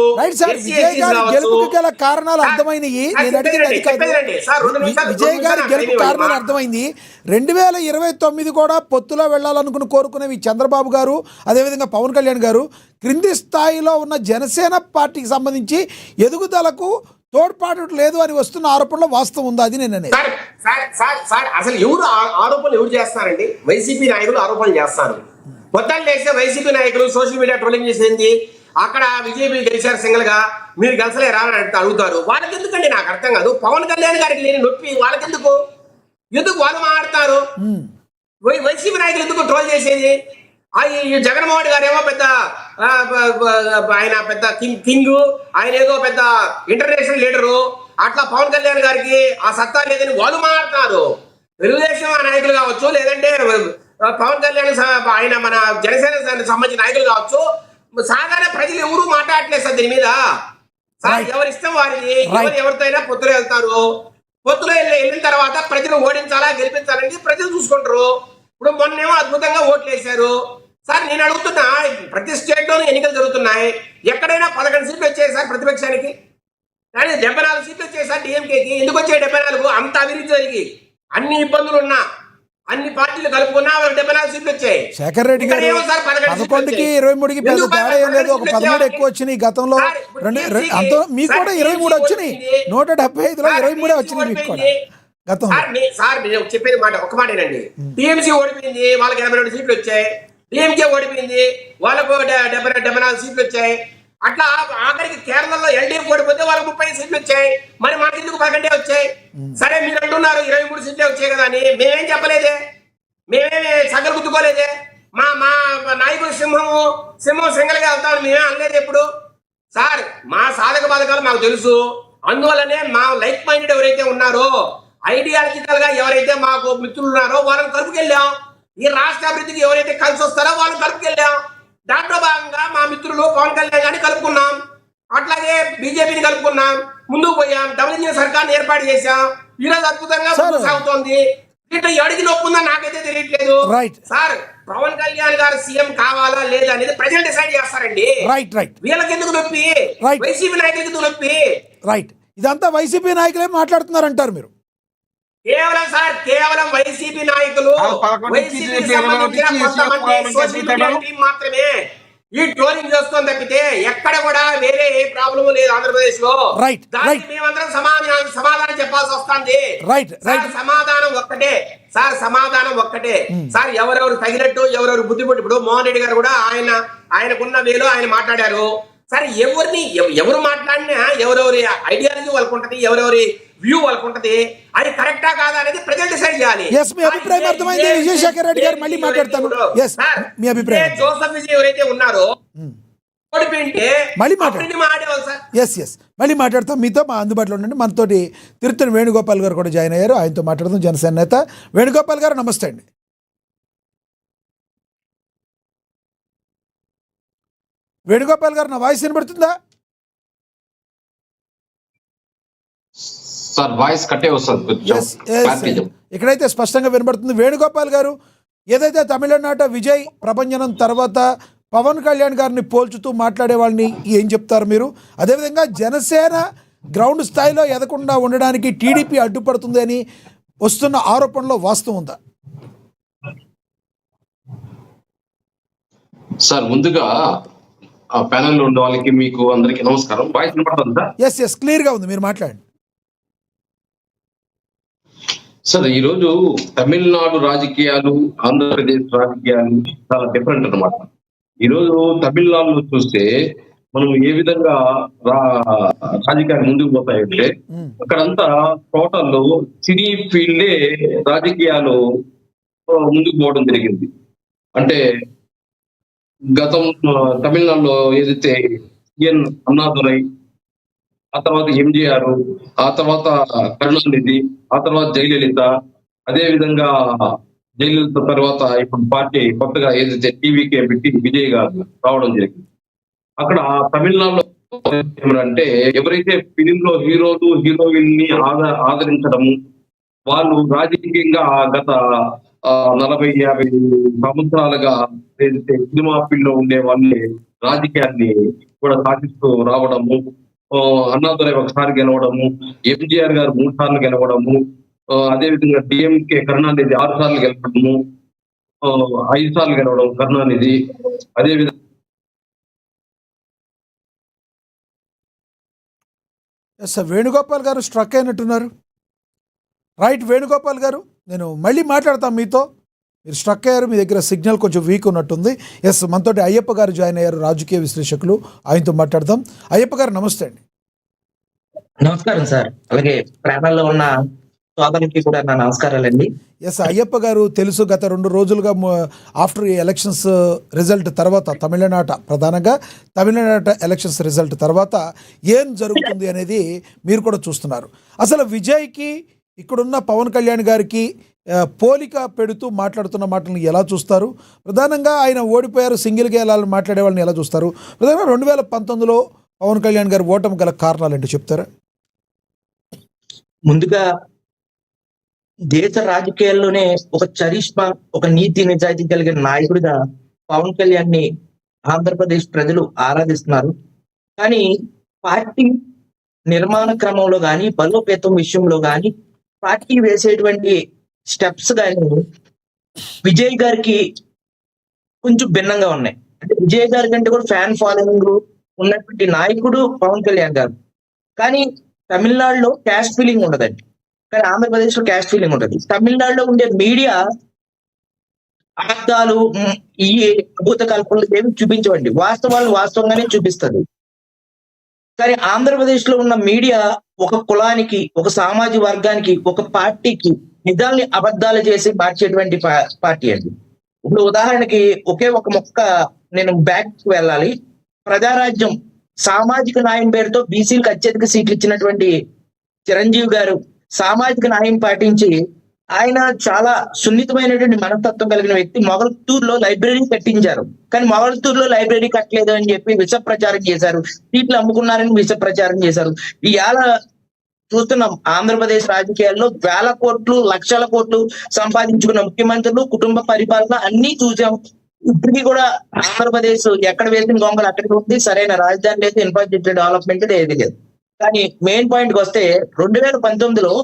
కారణాలు అర్థమైనవి. విజయ్ గారి గెలుపు కారణాలు అర్థమైంది. 2029 కూడా పొత్తులో వెళ్ళాలనుకుని కోరుకునేవి చంద్రబాబు గారు, అదేవిధంగా పవన్ కళ్యాణ్ గారు. క్రింది స్థాయిలో ఉన్న జనసేన పార్టీకి సంబంధించి ఎదుగుదలకు తోడ్పాటు లేదు అని వస్తున్న ఆరోపణలో వాస్తవం ఉందా? అది నేను అసలు ఆరోపణలు ఎవరు చేస్తారండి? వైసీపీ నాయకులు ఆరోపణలు చేస్తారు. పొద్దున్న లేస్తే వైసీపీ నాయకులు సోషల్ మీడియా ట్రోలింగ్ చేసేది, అక్కడ విజేపీ గెలిచారు సింగిల్ గా, మీరు గెలిచలేరా అని అడుగుతారు. వాళ్ళకి ఎందుకండి? నాకు అర్థం కాదు. పవన్ కళ్యాణ్ గారికి లేని నొప్పి వాళ్ళకెందుకు? ఎందుకు వాళ్ళు మాట్లాడతారు? వైసీపీ నాయకులు ఎందుకు ట్రోల్ చేసేది? జగన్మోహన్ గారు ఏమో పెద్ద ఆయన పెద్ద కింగ్, ఆయన ఏదో పెద్ద ఇంటర్నేషనల్ లీడరు, అట్లా పవన్ కళ్యాణ్ గారికి ఆ సత్తా లేదని వాళ్ళు మాట్లాడతారు. తెలుగుదేశం నాయకులు కావచ్చు, లేదంటే పవన్ కళ్యాణ్ ఆయన మన జనసేన సంబంధించిన నాయకులు కావచ్చు, సాధారణ ప్రజలు ఎవరు మాట్లాడట్లేదు సార్ దీని మీద. సార్ ఎవరి ఇష్టం వారిది, ఎవరితో అయినా పొత్తులో వెళ్తారు. పొత్తులో వెళ్ళిన తర్వాత ప్రజలు ఓడించాలా గెలిపించాలని ప్రజలు చూసుకుంటారు. ఇప్పుడు మొన్నేమో అద్భుతంగా ఓట్లు వేశారు. సార్ నేను అడుగుతున్నా, ప్రతి స్టేట్ లోనూ ఎన్నికలు జరుగుతున్నాయి, ఎక్కడైనా 11 సీట్లు వచ్చాయి సార్ ప్రతిపక్షానికి, కానీ 74 సీట్లు వచ్చాయి సార్ డిఎంకేకి. ఎందుకు వచ్చాయి 74? అంత అభివృద్ధి జరిగి అన్ని ఇబ్బందులు ఉన్నా అన్ని పార్టీలు కలుపుకున్నా 74 సీట్లు వచ్చాయి. శేఖర్ రెడ్డి గారు 11కి 23కి పెద్ద తేడా ఏం లేదు, ఒక 13 ఎక్కువ వచ్చినాయి గతంలో. అంత మీకు కూడా 23 వచ్చినాయి, 175లో 23 వచ్చినాయి మీకు కూడా గతంలో. సార్ నేను చెప్పేది మాట ఒక మాటేనండి. టీఎంసీ ఓడిపోయింది, వాళ్ళకి 82 సీట్లు వచ్చాయి. డిఎంకే ఓడిపోయింది, వాళ్ళకు 74 సీట్లు వచ్చాయి. అట్లా ఆఖరికి కేరళలో ఎల్డీఎఫ్ ఓడిపోతే వాళ్ళకి 30 సీట్లు వచ్చాయి. మరి మనకి ఎందుకు 11 వచ్చాయి? సరే మీరు అంటున్నారు 23 సీట్లే వచ్చాయి కదా అని. మేమేం చెప్పలేదే, మేమేమి సగలు గుర్తుకోలేదే. మా మా నాయకుడు సింహం సింగల్గా వెళ్తామని మేమే అనలేదు ఎప్పుడు. సార్ మా సాధక బాధకాలు మాకు తెలుసు. అందువల్లనే మా లైక్ మైండెడ్ ఎవరైతే ఉన్నారో, ఐడియాలజికల్ గా ఎవరైతే మాకు మిత్రులు ఉన్నారో వాళ్ళని కలుపుకెళ్ళాం. ఈ రాష్ట్ర అభివృద్ధికి ఎవరైతే కలిసి వస్తారో వాళ్ళని కలుపుకెళ్ళాం. దాంట్లో భాగంగా మా మిత్రులు పవన్ కళ్యాణ్ గారిని కలుపుకున్నాం, అట్లాగే బీజేపీని కలుపుకున్నాం, ముందుకు పోయాం, డబుల్ ఇంజిన్ సర్కార్ని ఏర్పాటు చేశాం. ఈరోజు అద్భుతంగా సాగుతోంది. దీంట్లో ఎవరికి నొప్పుందో నాకైతే తెలియట్లేదు. సార్ పవన్ కళ్యాణ్ గారు సీఎం కావాలా లేదా అనేది ప్రజలు డిసైడ్ చేస్తారండి. వీళ్ళకి ఎందుకు నొప్పి, వైసీపీ నాయకులకి ఎందుకు నొప్పి? ఇదంతా వైసీపీ నాయకులే మాట్లాడుతున్నారంటారు మీరు? కేవలం వైసీపీ నాయకులు, వైసీపీకి సంబంధించిన కొంతమంది సోషల్ మీడియా టీం మాత్రమే ఈ ట్రోలింగ్ చేస్తుంది తప్పితే ఎక్కడ కూడా వేరే ఏ ప్రాబ్లం లేదు ఆంధ్రప్రదేశ్ లో. దానికి మేమందరం సమాధానం చెప్పాల్సి వస్తుంది. సమాధానం ఒక్కటే సార్, ఎవరెవరు తగినట్టు ఎవరెవరు బుద్ధిపడి. ఇప్పుడు మోహన్ రెడ్డి గారు కూడా ఆయనకున్న వేలో ఆయన మాట్లాడారు. సరే ఎవరు మాట్లాడినా ఎవరెవరి ఐడియాలజీ వాళ్ళకు ఉంటది, ఎవరెవరి వ్యూ వాళ్ళకు ఉంటది, అది కరెక్టా కాదా అనేది ప్రజలు డిసైడ్ చేయాలి. మీ అభిప్రాయం అర్థమైంది. విజయశేఖర్ రెడ్డి గారు మళ్ళీ మాట్లాడతాను. మీ అభిప్రాయం. జోసెఫ్ విజయ్ ఎవరైతే ఉన్నారో ఓడిపోయింటే మళ్ళీ మాట్లాడతాం. మీతో మా అందుబాటులో ఉండండి. మనతోటి తిరుత్తని వేణుగోపాల్ గారు కూడా జాయిన్ అయ్యారు, ఆయనతో మాట్లాడదాం. జనసేన నేత వేణుగోపాల్ గారు నమస్తే అండి. వేణుగోపాల్ గారు, నా వాయిస్ వినబడుతుందా? సార్ వాయిస్ కట్టే వస్తుంది, ఇక్కడైతే స్పష్టంగా వినబడుతుంది. వేణుగోపాల్ గారు, ఏదైతే తమిళనాట విజయ్ ప్రభంజనం తర్వాత పవన్ కళ్యాణ్ గారిని పోల్చుతూ మాట్లాడే వాళ్ళని ఏం చెప్తారు మీరు? అదేవిధంగా జనసేన గ్రౌండ్ స్థాయిలో ఎదగకుండా ఉండడానికి టీడీపీ అడ్డుపడుతుంది అని వస్తున్న ఆరోపణలో వాస్తవం ఉందా? సార్ ముందుగా ఆ ప్యానెల్లో ఉన్న వాళ్ళకి మీకు అందరికి నమస్కారం. వాయిస్ వినపడుతుందా? క్లియర్ గా ఉంది, మీరు మాట్లాడండి. సార్ ఈరోజు తమిళనాడు రాజకీయాలు ఆంధ్రప్రదేశ్ రాజకీయాలు చాలా డిఫరెంట్ అన్నమాట. ఈరోజు తమిళనాడులో చూస్తే మనం ఏ విధంగా రాజకీయాలు ముందుకు పోతాయంటే అక్కడంతా టోటల్ సినీ ఫీల్డే రాజకీయాలు ముందుకు పోవడం జరిగింది. అంటే గతం తమిళనాడులో ఏదైతే ఎన్ అన్నాదురై, ఆ తర్వాత ఎంజీఆర్, ఆ తర్వాత కరుణానిధి, ఆ తర్వాత జయలలిత, అదే విధంగా జయలలిత తర్వాత ఇప్పుడు పార్టీ కొత్తగా ఏదైతే టీవీకే పెట్టి విజయ్ గారు రావడం జరిగింది. అక్కడ తమిళనాడులో ఏమంటే ఎవరైతే ఫిలిం లో హీరోలు హీరోయిన్ ని ఆదరించడము, వాళ్ళు రాజకీయంగా గత 40-50 సంవత్సరాలుగా ఏదైతే సినిమా ఫీల్డ్ లో ఉండే వాళ్ళని రాజకీయాన్ని కూడా సాధిస్తూ రావడము, అన్నాదురై ఒకసారి గెలవడము, ఎంజీఆర్ గారు 3 సార్లు గెలవడము, అదేవిధంగా డిఎంకే కరుణానిధి 6 సార్లు గెలవడము, 5 సార్లు గెలవడం కరుణానిధి. అదేవిధంగా వేణుగోపాల్ గారు స్ట్రక్ అయినట్టున్నారు. వేణుగోపాల్ గారు, నేను మళ్ళీ మాట్లాడతాను మీతో. మీరు స్ట్రక్ అయ్యారు, మీ దగ్గర సిగ్నల్ కొంచెం వీక్ ఉన్నట్టుంది. మనతోటి అయ్యప్ప గారు జాయిన్ అయ్యారు, రాజకీయ విశ్లేషకులు, ఆయనతో మాట్లాడదాం. అయ్యప్ప గారు నమస్తే అండి. నమస్కారం సార్. అలాగే ప్యానెల్లో ఉన్న సోదరులకి కూడా నా నమస్కారాలండి. అయ్యప్ప గారు, తెలుసు గత 2 రోజులుగా ఆఫ్టర్ ఎలక్షన్స్ రిజల్ట్ తర్వాత ప్రధానంగా తమిళనాట ఎలక్షన్స్ రిజల్ట్ తర్వాత ఏం జరుగుతుంది అనేది మీరు కూడా చూస్తున్నారు. అసలు విజయ్కి, ఇక్కడున్న పవన్ కళ్యాణ్ గారికి పోలిక పెడుతూ మాట్లాడుతున్న మాటలను ఎలా చూస్తారు? ప్రధానంగా ఆయన ఓడిపోయారు, సింగిల్గా వెళ్ళాలని మాట్లాడే వాళ్ళని ఎలా చూస్తారు? ప్రధానంగా 2019లో పవన్ కళ్యాణ్ గారు ఓటమి గల కారణాలు ఏంటో చెప్తారా? ముందుగా దేశ రాజకీయాల్లోనే ఒక చరిష్మా, ఒక నీతి నిజాయితీ కలిగిన నాయకుడిగా పవన్ కళ్యాణ్ ని ఆంధ్రప్రదేశ్ ప్రజలు ఆరాధిస్తున్నారు. కానీ పార్టీ నిర్మాణ క్రమంలో కానీ, బలోపేతం విషయంలో కానీ, పార్టీ వేసేటువంటి స్టెప్స్ కానీ విజయ్ గారికి కొంచెం భిన్నంగా ఉన్నాయి. అంటే విజయ్ గారి కంటే కూడా ఫ్యాన్ ఫాలోయింగ్ ఉన్నటువంటి నాయకుడు పవన్ కళ్యాణ్ గారు. కానీ తమిళనాడులో క్యాస్ట్ ఫీలింగ్ ఉండదండి, కానీ ఆంధ్రప్రదేశ్ లో క్యాస్ట్ ఫీలింగ్ ఉంటుంది. తమిళనాడులో ఉండే మీడియా అబద్ధాలు, ఈ అభూత కల్పనలు ఏమి చూపించవండి, వాస్తవాలు వాస్తవంగానే చూపిస్తుంది. కానీ ఆంధ్రప్రదేశ్ లో ఉన్న మీడియా ఒక కులానికి, ఒక సామాజిక వర్గానికి, ఒక పార్టీకి నిజాల్ని అబద్ధాలు చేసి మార్చేటువంటి పార్టీ అండి. ఇప్పుడు ఉదాహరణకి ఒకే ఒక మొక్క నేను బ్యాక్ వెళ్ళాలి. ప్రజారాజ్యం సామాజిక న్యాయం పేరుతో బీసీలకు అత్యధిక సీట్లు ఇచ్చినటువంటి చిరంజీవి గారు సామాజిక న్యాయం పాటించి ఆయన చాలా సున్నితమైనటువంటి మనస్తత్వం కలిగిన వ్యక్తి. మొగల్తూరులో లైబ్రరీ కట్టించారు, కానీ మొగల్తూరులో లైబ్రరీ కట్టలేదు అని చెప్పి విష ప్రచారం చేశారు. సీట్లు అమ్ముకున్నారని విష ప్రచారం చేశారు. ఇవాళ చూస్తున్నాం ఆంధ్రప్రదేశ్ రాజకీయాల్లో వేల కోట్లు, లక్షల కోట్లు సంపాదించుకున్న ముఖ్యమంత్రులు, కుటుంబ పరిపాలన అన్ని చూసాం. ఇప్పటికీ కూడా ఆంధ్రప్రదేశ్ ఎక్కడ వేసిన గొంగలు అక్కడికి ఉంది. సరైన రాజధాని లేదు, ఇన్ఫ్రాస్ట్రక్చర్ డెవలప్మెంట్ ఏది లేదు. కానీ మెయిన్ పాయింట్ కి వస్తే 2019లో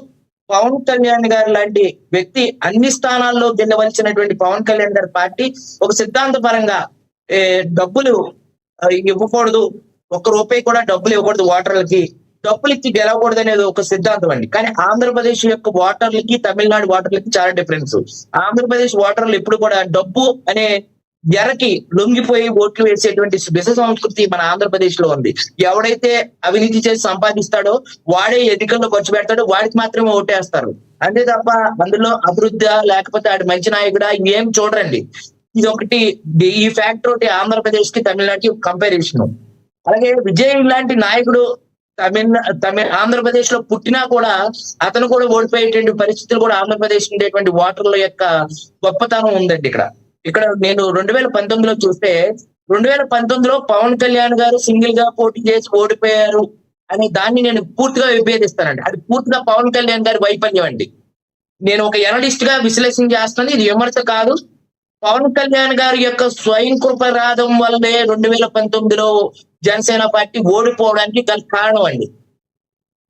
పవన్ కళ్యాణ్ గారు లాంటి వ్యక్తి అన్ని స్థానాల్లో గెలవలసినటువంటి పవన్ కళ్యాణ్ గారి పార్టీ ఒక సిద్ధాంత పరంగా డబ్బులు ఇవ్వకూడదు, ₹1 కూడా డబ్బులు ఇవ్వకూడదు, ఓటర్లకి డబ్బులు ఇచ్చి గెలవకూడదు అనేది ఒక సిద్ధాంతం అండి. కానీ ఆంధ్రప్రదేశ్ యొక్క ఓటర్లకి తమిళనాడు ఓటర్లకి చాలా డిఫరెన్స్. ఆంధ్రప్రదేశ్ ఓటర్లు ఎప్పుడు కూడా డబ్బు అనే ఎరకి లొంగిపోయి ఓట్లు వేసేటువంటి విష సంస్కృతి మన ఆంధ్రప్రదేశ్ లో ఉంది. ఎవడైతే అవినీతి చేసి సంపాదిస్తాడో వాడే ఎన్నికల్లో ఖర్చు పెడతాడో వాడికి మాత్రమే ఓటేస్తారు. అంతే తప్ప అందులో అభివృద్ధి లేకపోతే ఆడు మంచి నాయకుడా ఏం చూడరండి. ఇది ఒకటి, ఈ ఫ్యాక్టర్ ఒకటి ఆంధ్రప్రదేశ్ కి తమిళనాడుకి కంపారిజన్. అలాగే విజయ్ లాంటి నాయకుడు ఆంధ్రప్రదేశ్ లో పుట్టినా కూడా అతను కూడా ఓడిపోయేటువంటి పరిస్థితులు కూడా ఆంధ్రప్రదేశ్ ఉండేటువంటి ఓటర్ల యొక్క గొప్పతనం ఉందండి. ఇక్కడ నేను 2019లో చూస్తే 2019లో పవన్ కళ్యాణ్ గారు సింగిల్ గా పోటీ చేసి ఓడిపోయారు అనే దాన్ని నేను పూర్తిగా విభేదిస్తానండి. అది పూర్తిగా పవన్ కళ్యాణ్ గారి వైఫల్యం అండి. నేను ఒక ఎనలిస్ట్ గా విశ్లేషణ చేస్తాను, ఇది విమర్శ కాదు. పవన్ కళ్యాణ్ గారి యొక్క స్వయం కృపరాధం వల్లే 2019లో జనసేన పార్టీ ఓడిపోవడానికి గల కారణం అండి.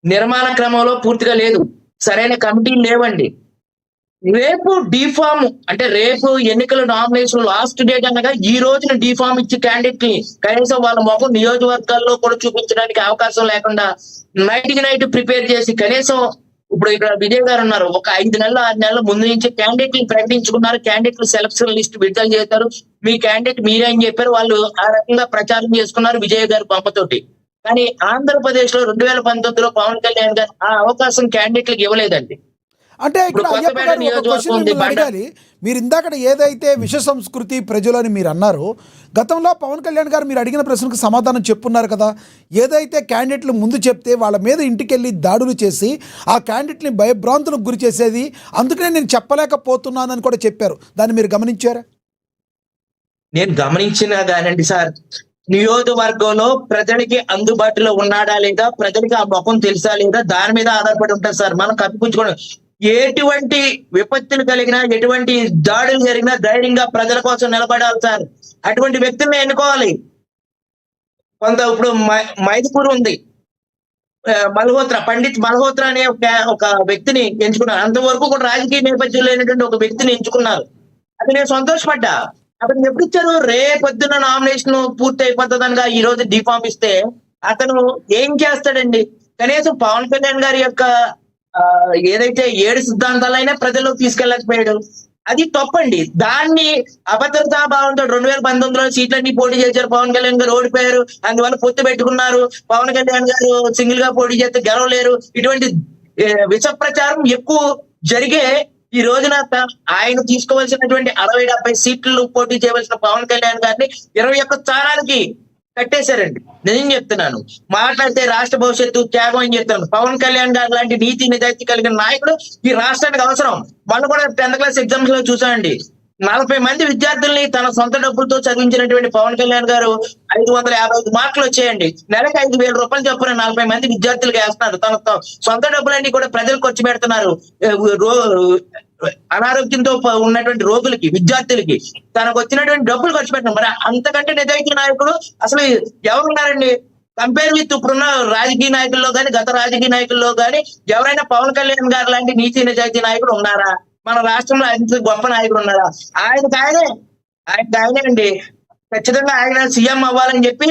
నిర్మాణ క్రమంలో పూర్తిగా లేదు, సరైన కమిటీలు లేవండి. రేపు డిఫామ్ అంటే రేపు ఎన్నికల నామినేషన్ లాస్ట్ డేట్ అనగా ఈ రోజున డిఫామ్ ఇచ్చి క్యాండిడేట్ ని కనీసం వాళ్ళ మొహం నియోజకవర్గాల్లో కూడా చూపించడానికి అవకాశం లేకుండా నైట్ ప్రిపేర్ చేసి కనీసం ఇప్పుడు ఇక్కడ విజయ్ గారు ఉన్నారు, ఒక 5 నెలలు 6 నెలల ముందు నుంచి క్యాండిడేట్ ప్రకటించుకున్నారు. క్యాండిడేట్లు సెలక్షన్ లిస్ట్ విడుదల చేశారు. మీ క్యాండిడేట్ మీరే అని చెప్పారు. వాళ్ళు ఆ రకంగా ప్రచారం చేసుకున్నారు విజయ్ గారి బొమ్మతోటి. కానీ ఆంధ్రప్రదేశ్ లో 2019లో పవన్ కళ్యాణ్ గారు ఆ అవకాశం క్యాండిడేట్లకు ఇవ్వలేదండి. అంటే ఇక్కడ అయ్యప్ప గారు ఒక క్వశ్చన్ మిమ్మల్ని అడగాలి. మీరు ఇందాక ఏదైతే విష సంస్కృతి ప్రజలని మీరు అన్నారో, గతంలో పవన్ కళ్యాణ్ గారు మీరు అడిగిన ప్రశ్నకు సమాధానం చెప్పున్నారు కదా. ఏదైతే క్యాండిడేట్లు ముందు చెప్తే వాళ్ళ మీద ఇంటికెళ్ళి దాడులు చేసి ఆ క్యాండిడేట్ని భయభ్రాంతులకు గురి చేసేది, అందుకనే నేను చెప్పలేకపోతున్నానని కూడా చెప్పారు. దాన్ని మీరు గమనించారా? నేను గమనించినా కానండి సార్, నియోజకవర్గంలో ప్రజలకి అందుబాటులో ఉన్నాడా లేదా, ప్రజలకి ఆ ముఖం తెలుసా లేదా, దాని మీద ఆధారపడి ఉంటారు సార్. మనం కప్పిపుచ్చుకోవడం, ఎటువంటి విపత్తులు కలిగినా, ఎటువంటి దాడులు జరిగినా ధైర్యంగా ప్రజల కోసం నిలబడాలి సార్. అటువంటి వ్యక్తుల్ని ఎన్నుకోవాలి. ఇప్పుడు మైదుపూర్ ఉంది, మల్హోత్రా, పండిత్ మల్హోత్రా అనే ఒక వ్యక్తిని ఎంచుకున్నారు. అంతవరకు కూడా రాజకీయ నేపథ్యం లేనటువంటి ఒక వ్యక్తిని ఎంచుకున్నారు. అది నేను సంతోషపడ్డా. అతను ఎప్పుడు ఇచ్చారు? రేపొద్దున నామినేషన్ పూర్తి అయిపోతుందనగా ఈ రోజు డిఫామ్ ఇస్తే అతను ఏం చేస్తాడండి? కనీసం పవన్ కళ్యాణ్ గారి యొక్క ఏదైతే 7 సిద్ధాంతాలైనా ప్రజల్లో తీసుకెళ్ళకపోయాడు. అది తప్పండి. దాన్ని అభద్రతా భావంతో 2019లో సీట్లన్నీ పోటీ చేశారు. పవన్ కళ్యాణ్ గారు ఓడిపోయారు, అందువల్ల పొత్తు పెట్టుకున్నారు. పవన్ కళ్యాణ్ గారు సింగిల్ గా పోటీ చేస్తే గెలవలేరు. ఇటువంటి విష ప్రచారం ఎక్కువ జరిగే ఈ రోజున ఆయన తీసుకోవాల్సినటువంటి 60-70 సీట్లు పోటీ చేయవలసిన పవన్ కళ్యాణ్ గారిని 21 స్థానాలకి కట్టేశారండి. నేను చెప్తున్నాను, మాట్లాడితే రాష్ట్ర భవిష్యత్తు త్యాగం అని చెప్తాను. పవన్ కళ్యాణ్ గారు లాంటి నీతి నిజాయితీ కలిగిన నాయకుడు ఈ రాష్ట్రానికి అవసరం. మనం కూడా 10th క్లాస్ ఎగ్జామ్స్ లో చూసామండి, 40 మంది విద్యార్థుల్ని తన సొంత డబ్బులతో చదివించినటువంటి పవన్ కళ్యాణ్ గారు 555 మార్కులు వచ్చాయండి. నెలకు 5,000 రూపాయలు చొప్పున 40 మంది విద్యార్థులకు వేస్తున్నారు. తన సొంత డబ్బులన్నీ కూడా ప్రజలు ఖర్చు పెడుతున్నారు. అనారోగ్యంతో ఉన్నటువంటి రోగులకి, విద్యార్థులకి తనకు వచ్చినటువంటి డబ్బులు ఖర్చు పెట్టినాం. మరి అంతకంటే నిజాయితీ నాయకుడు అసలు ఎవరున్నారండి? కంపేర్ విత్ ఇప్పుడున్న రాజకీయ నాయకుల్లో కానీ, గత రాజకీయ నాయకుల్లో కానీ ఎవరైనా పవన్ కళ్యాణ్ గారు లాంటి నీతి నిజాయితీ నాయకుడు ఉన్నారా? మన రాష్ట్రంలో ఆయన గొప్ప నాయకుడు ఉన్నారా? ఆయనకి ఆయనే అండి. ఖచ్చితంగా ఆయన సీఎం అవ్వాలని చెప్పి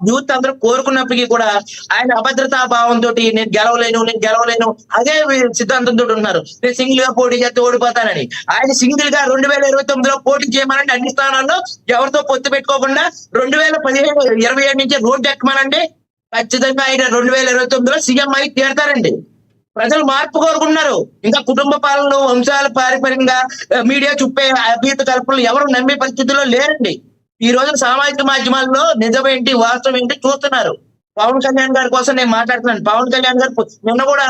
యూత్ అందరూ కోరుకున్నప్పటికీ కూడా ఆయన అభద్రతా భావంతో నేను గెలవలేను అదే సిద్ధాంతంతో ఉన్నారు. నేను సింగిల్ గా పోటీ చేస్తే ఓడిపోతానని. ఆయన సింగిల్ గా 2029లో పోటీ చేయమనండి, అన్ని స్థానాల్లో ఎవరితో పొత్తు పెట్టుకోకుండా 2027 నుంచి రోడ్డు ఎక్కమనండి. ఖచ్చితంగా ఆయన 2029లో సీఎం అయి తీరతారండి. ప్రజలు మార్పు కోరుకుంటున్నారు. ఇంకా కుటుంబ పాలన, వంశాల పారిపర్యంగా మీడియా చుప్పే అభ్యర్థి కల్పనలు ఎవరు నమ్మే పరిస్థితుల్లో లేరండి. ఈ రోజు సామాజిక మాధ్యమాల్లో నిజమేంటి, వాస్తవం ఏంటి చూస్తున్నారు. పవన్ కళ్యాణ్ గారి కోసం నేను మాట్లాడుతున్నాను. పవన్ కళ్యాణ్ గారు నిన్న కూడా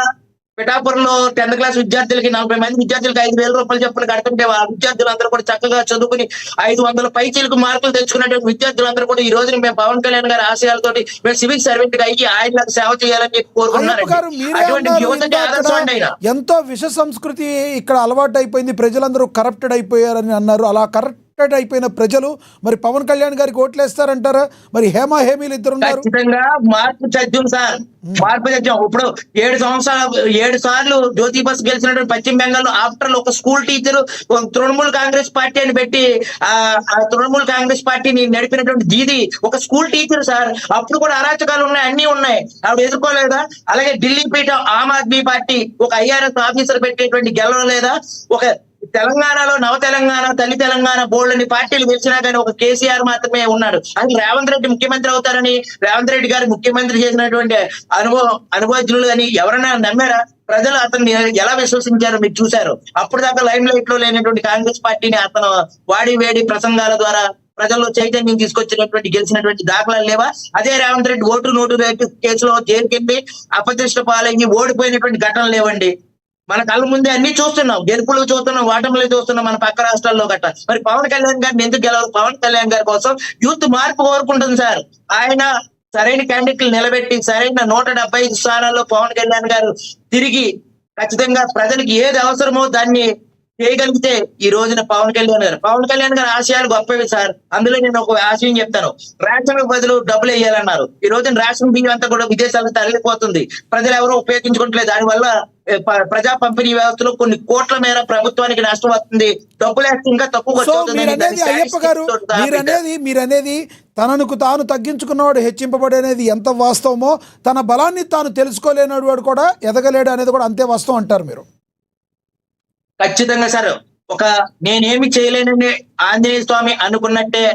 పిఠాపురంలో 10th క్లాస్ విద్యార్థులకి 40 మంది విద్యార్థులకి 5,000 రూపాయలు చొప్పున కడుతుంటే ఆ విద్యార్థులందరూ కూడా చక్కగా చదువుకుని 500 పైచీలకు మార్కులు తెచ్చుకున్నటువంటి విద్యార్థులందరూ కూడా ఈ రోజు మేము పవన్ కళ్యాణ్ గారి ఆశయాలతోటి మేము సివిక్ సర్వెంట్ గా అయ్యి ఆయనకు సేవ చేయాలని చెప్పి కోరుకుంటున్నారండి. అటువంటి యువతకి ఆదర్శం ఆయన. ఎంతో విష సంస్కృతి ఇక్కడ అలవాటు అయిపోయింది, ప్రజలందరూ కరప్టెడ్ అయిపోయారని అన్నారు. అలా కరప్టెడ్ అయిపోయిన ప్రజలు మరి పవన్ కళ్యాణ్ గారికి ఓట్లేస్తారంటారా? మరి హేమీలు ఇద్దరు ఉన్నారు. ఖచ్చితంగా మార్పు చద్యం సార్, మార్పు చద్యం. ఇప్పుడు 7 సార్లు జ్యోతి బస్ గెలిచినటువంటి పశ్చిమ బెంగాల్లో ఆఫ్టర్ ఒక school teacher Trinamool Congress party అని పెట్టి ఆ తృణమూల్ కాంగ్రెస్ పార్టీని నడిపినటువంటి దీది ఒక స్కూల్ టీచర్ సార్. అప్పుడు కూడా అరాచకాలు ఉన్నాయి, అన్ని ఉన్నాయి, ఆవిడ ఎదుర్కోలేదా? అలాగే ఢిల్లీ పీఠ ఆమ్ ఆద్మీ పార్టీ ఒక IRS ఆఫీసర్ పెట్టేటువంటి గెలవలేదా? ఒక తెలంగాణలో నవ తెలంగాణ, తల్లి తెలంగాణ బోర్డుని పార్టీలు గెలిచినా కానీ ఒక కేసీఆర్ మాత్రమే ఉన్నాడు. అది రేవంత్ రెడ్డి ముఖ్యమంత్రి అవుతారని, రేవంత్ రెడ్డి గారు ముఖ్యమంత్రి చేసినటువంటి అనుభవజ్ఞులు అని ఎవరైనా నమ్మారా? ప్రజలు అతన్ని ఎలా విశ్వసించారో మీరు చూశారు. అప్పుడు దాకా లైమ్ లైట్ లో లేనటువంటి కాంగ్రెస్ పార్టీని అతను వాడి వేడి ప్రసంగాల ద్వారా ప్రజల్లో చైతన్యం తీసుకొచ్చినటువంటి గెలిచినటువంటి దాఖలాలు లేవా? అదే రేవంత్ రెడ్డి నోటు రేటు కేసులో జైలుకెళ్ళి అప్రతిష్ట పాలయ్యి ఓడిపోయినటువంటి ఘటనలు లేవండి. మన కళ్ళ ముందే అన్ని చూస్తున్నాం, గెలుపులు చూస్తున్నాం, ఓటములు చూస్తున్నాం మన పక్క రాష్ట్రాల్లో గట్ట. మరి పవన్ కళ్యాణ్ గారిని ఎందుకు గెలవరు? పవన్ కళ్యాణ్ గారి కోసం యూత్ మార్పు కోరుకుంటుంది సార్. ఆయన సరైన క్యాండిడేట్లు నిలబెట్టి సరైన 175 స్థానాల్లో పవన్ కళ్యాణ్ గారు తిరిగి ఖచ్చితంగా ప్రజలకు ఏది అవసరమో దాన్ని చేయగలిగితే ఈ రోజున పవన్ కళ్యాణ్ గారు ఆశయాలు గొప్పవి సార్. అందులో నేను ఒక ఆశయం చెప్తాను. రేషన్ బదులు డబ్బులు వేయాలన్నారు. ఈ రోజున రేషన్ బియ్యం అంతా కూడా విదేశాలకు తరలిపోతుంది, ప్రజలు ఎవరో ఉపయోగించుకోవట్లేదు. దానివల్ల ప్రజా పంపిణీ వ్యవస్థలో కొన్ని కోట్ల మేర ప్రభుత్వానికి నష్టం వస్తుంది. డబ్బులు వేస్తే ఇంకా తక్కువ అయ్యప్ప గారు మీరనేది తనకు తాను తగ్గించుకున్నవాడు హెచ్చింపబడేది ఎంత వాస్తవమో, తన బలాన్ని తాను తెలుసుకోలేనివాడు వాడు కూడా ఎదగలేడు అనేది కూడా అంతే వాస్తవం అంటారు మీరు? ఖచ్చితంగా సార్. నేనేమి చేయలేనని ఆంజనేయ స్వామి అనుకున్నట్టే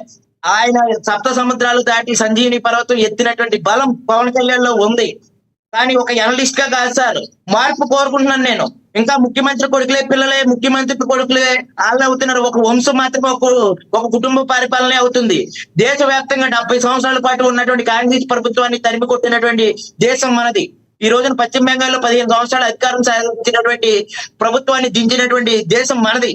ఆయన 7 సముద్రాలు దాటి సంజీవిని పర్వతం ఎత్తినటువంటి బలం పవన్ కళ్యాణ్ లో ఉంది. కానీ ఒక ఎనలిస్ట్ గా కాదు సార్, మార్పు కోరుకుంటున్నాను నేను. ఇంకా ముఖ్యమంత్రి కొడుకులే పిల్లలే ముఖ్యమంత్రి కొడుకులే వాళ్ళే అవుతున్నారు. ఒక వంశం మాత్రమే ఒక కుటుంబ పరిపాలనే అవుతుంది. దేశవ్యాప్తంగా 70 సంవత్సరాల పాటు ఉన్నటువంటి కాంగ్రెస్ ప్రభుత్వాన్ని తరిమి కొట్టినటువంటి దేశం మనది. ఈ రోజున పశ్చిమ బెంగాల్లో 15 సంవత్సరాల అధికారం సాధించినటువంటి ప్రభుత్వాన్ని దించినటువంటి దేశం మనది.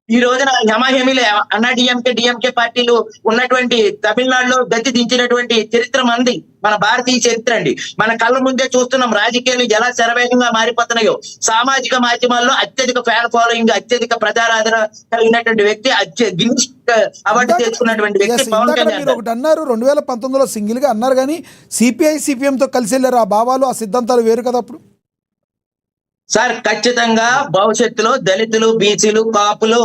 ఈ రోజున హేమీలు అన్నా డిఎంకే పార్టీలు ఉన్నటువంటి తమిళనాడులో గట్టి దించినటువంటి చరిత్ర మనది, మన భారతీయ చరిత్ర అండి. మన కళ్ళ ముందే చూస్తున్నాం రాజకీయాలు ఎలా శరవేగంగా మారిపోతున్నాయో. సామాజిక మాధ్యమాల్లో అత్యధిక ఫ్యాన్ ఫాలోయింగ్, అత్యధిక ప్రజారాధన కలిగినటువంటి వ్యక్తి, గిన్నిస్ అవార్డు తెచ్చుకున్నటువంటి వ్యక్తి పవన్ కళ్యాణ్. మీరు ఒకటి అన్నారు, 2019లో సింగిల్ గా అన్నారు, కానీ సిపిఐ తో కలిసి వెళ్ళారు. ఆ భావాలు, ఆ సిద్ధాంతాలు వేరు కదా అప్పుడు సార్. ఖచ్చితంగా భవిష్యత్తులో దళితులు, బీసీలు, కాపులు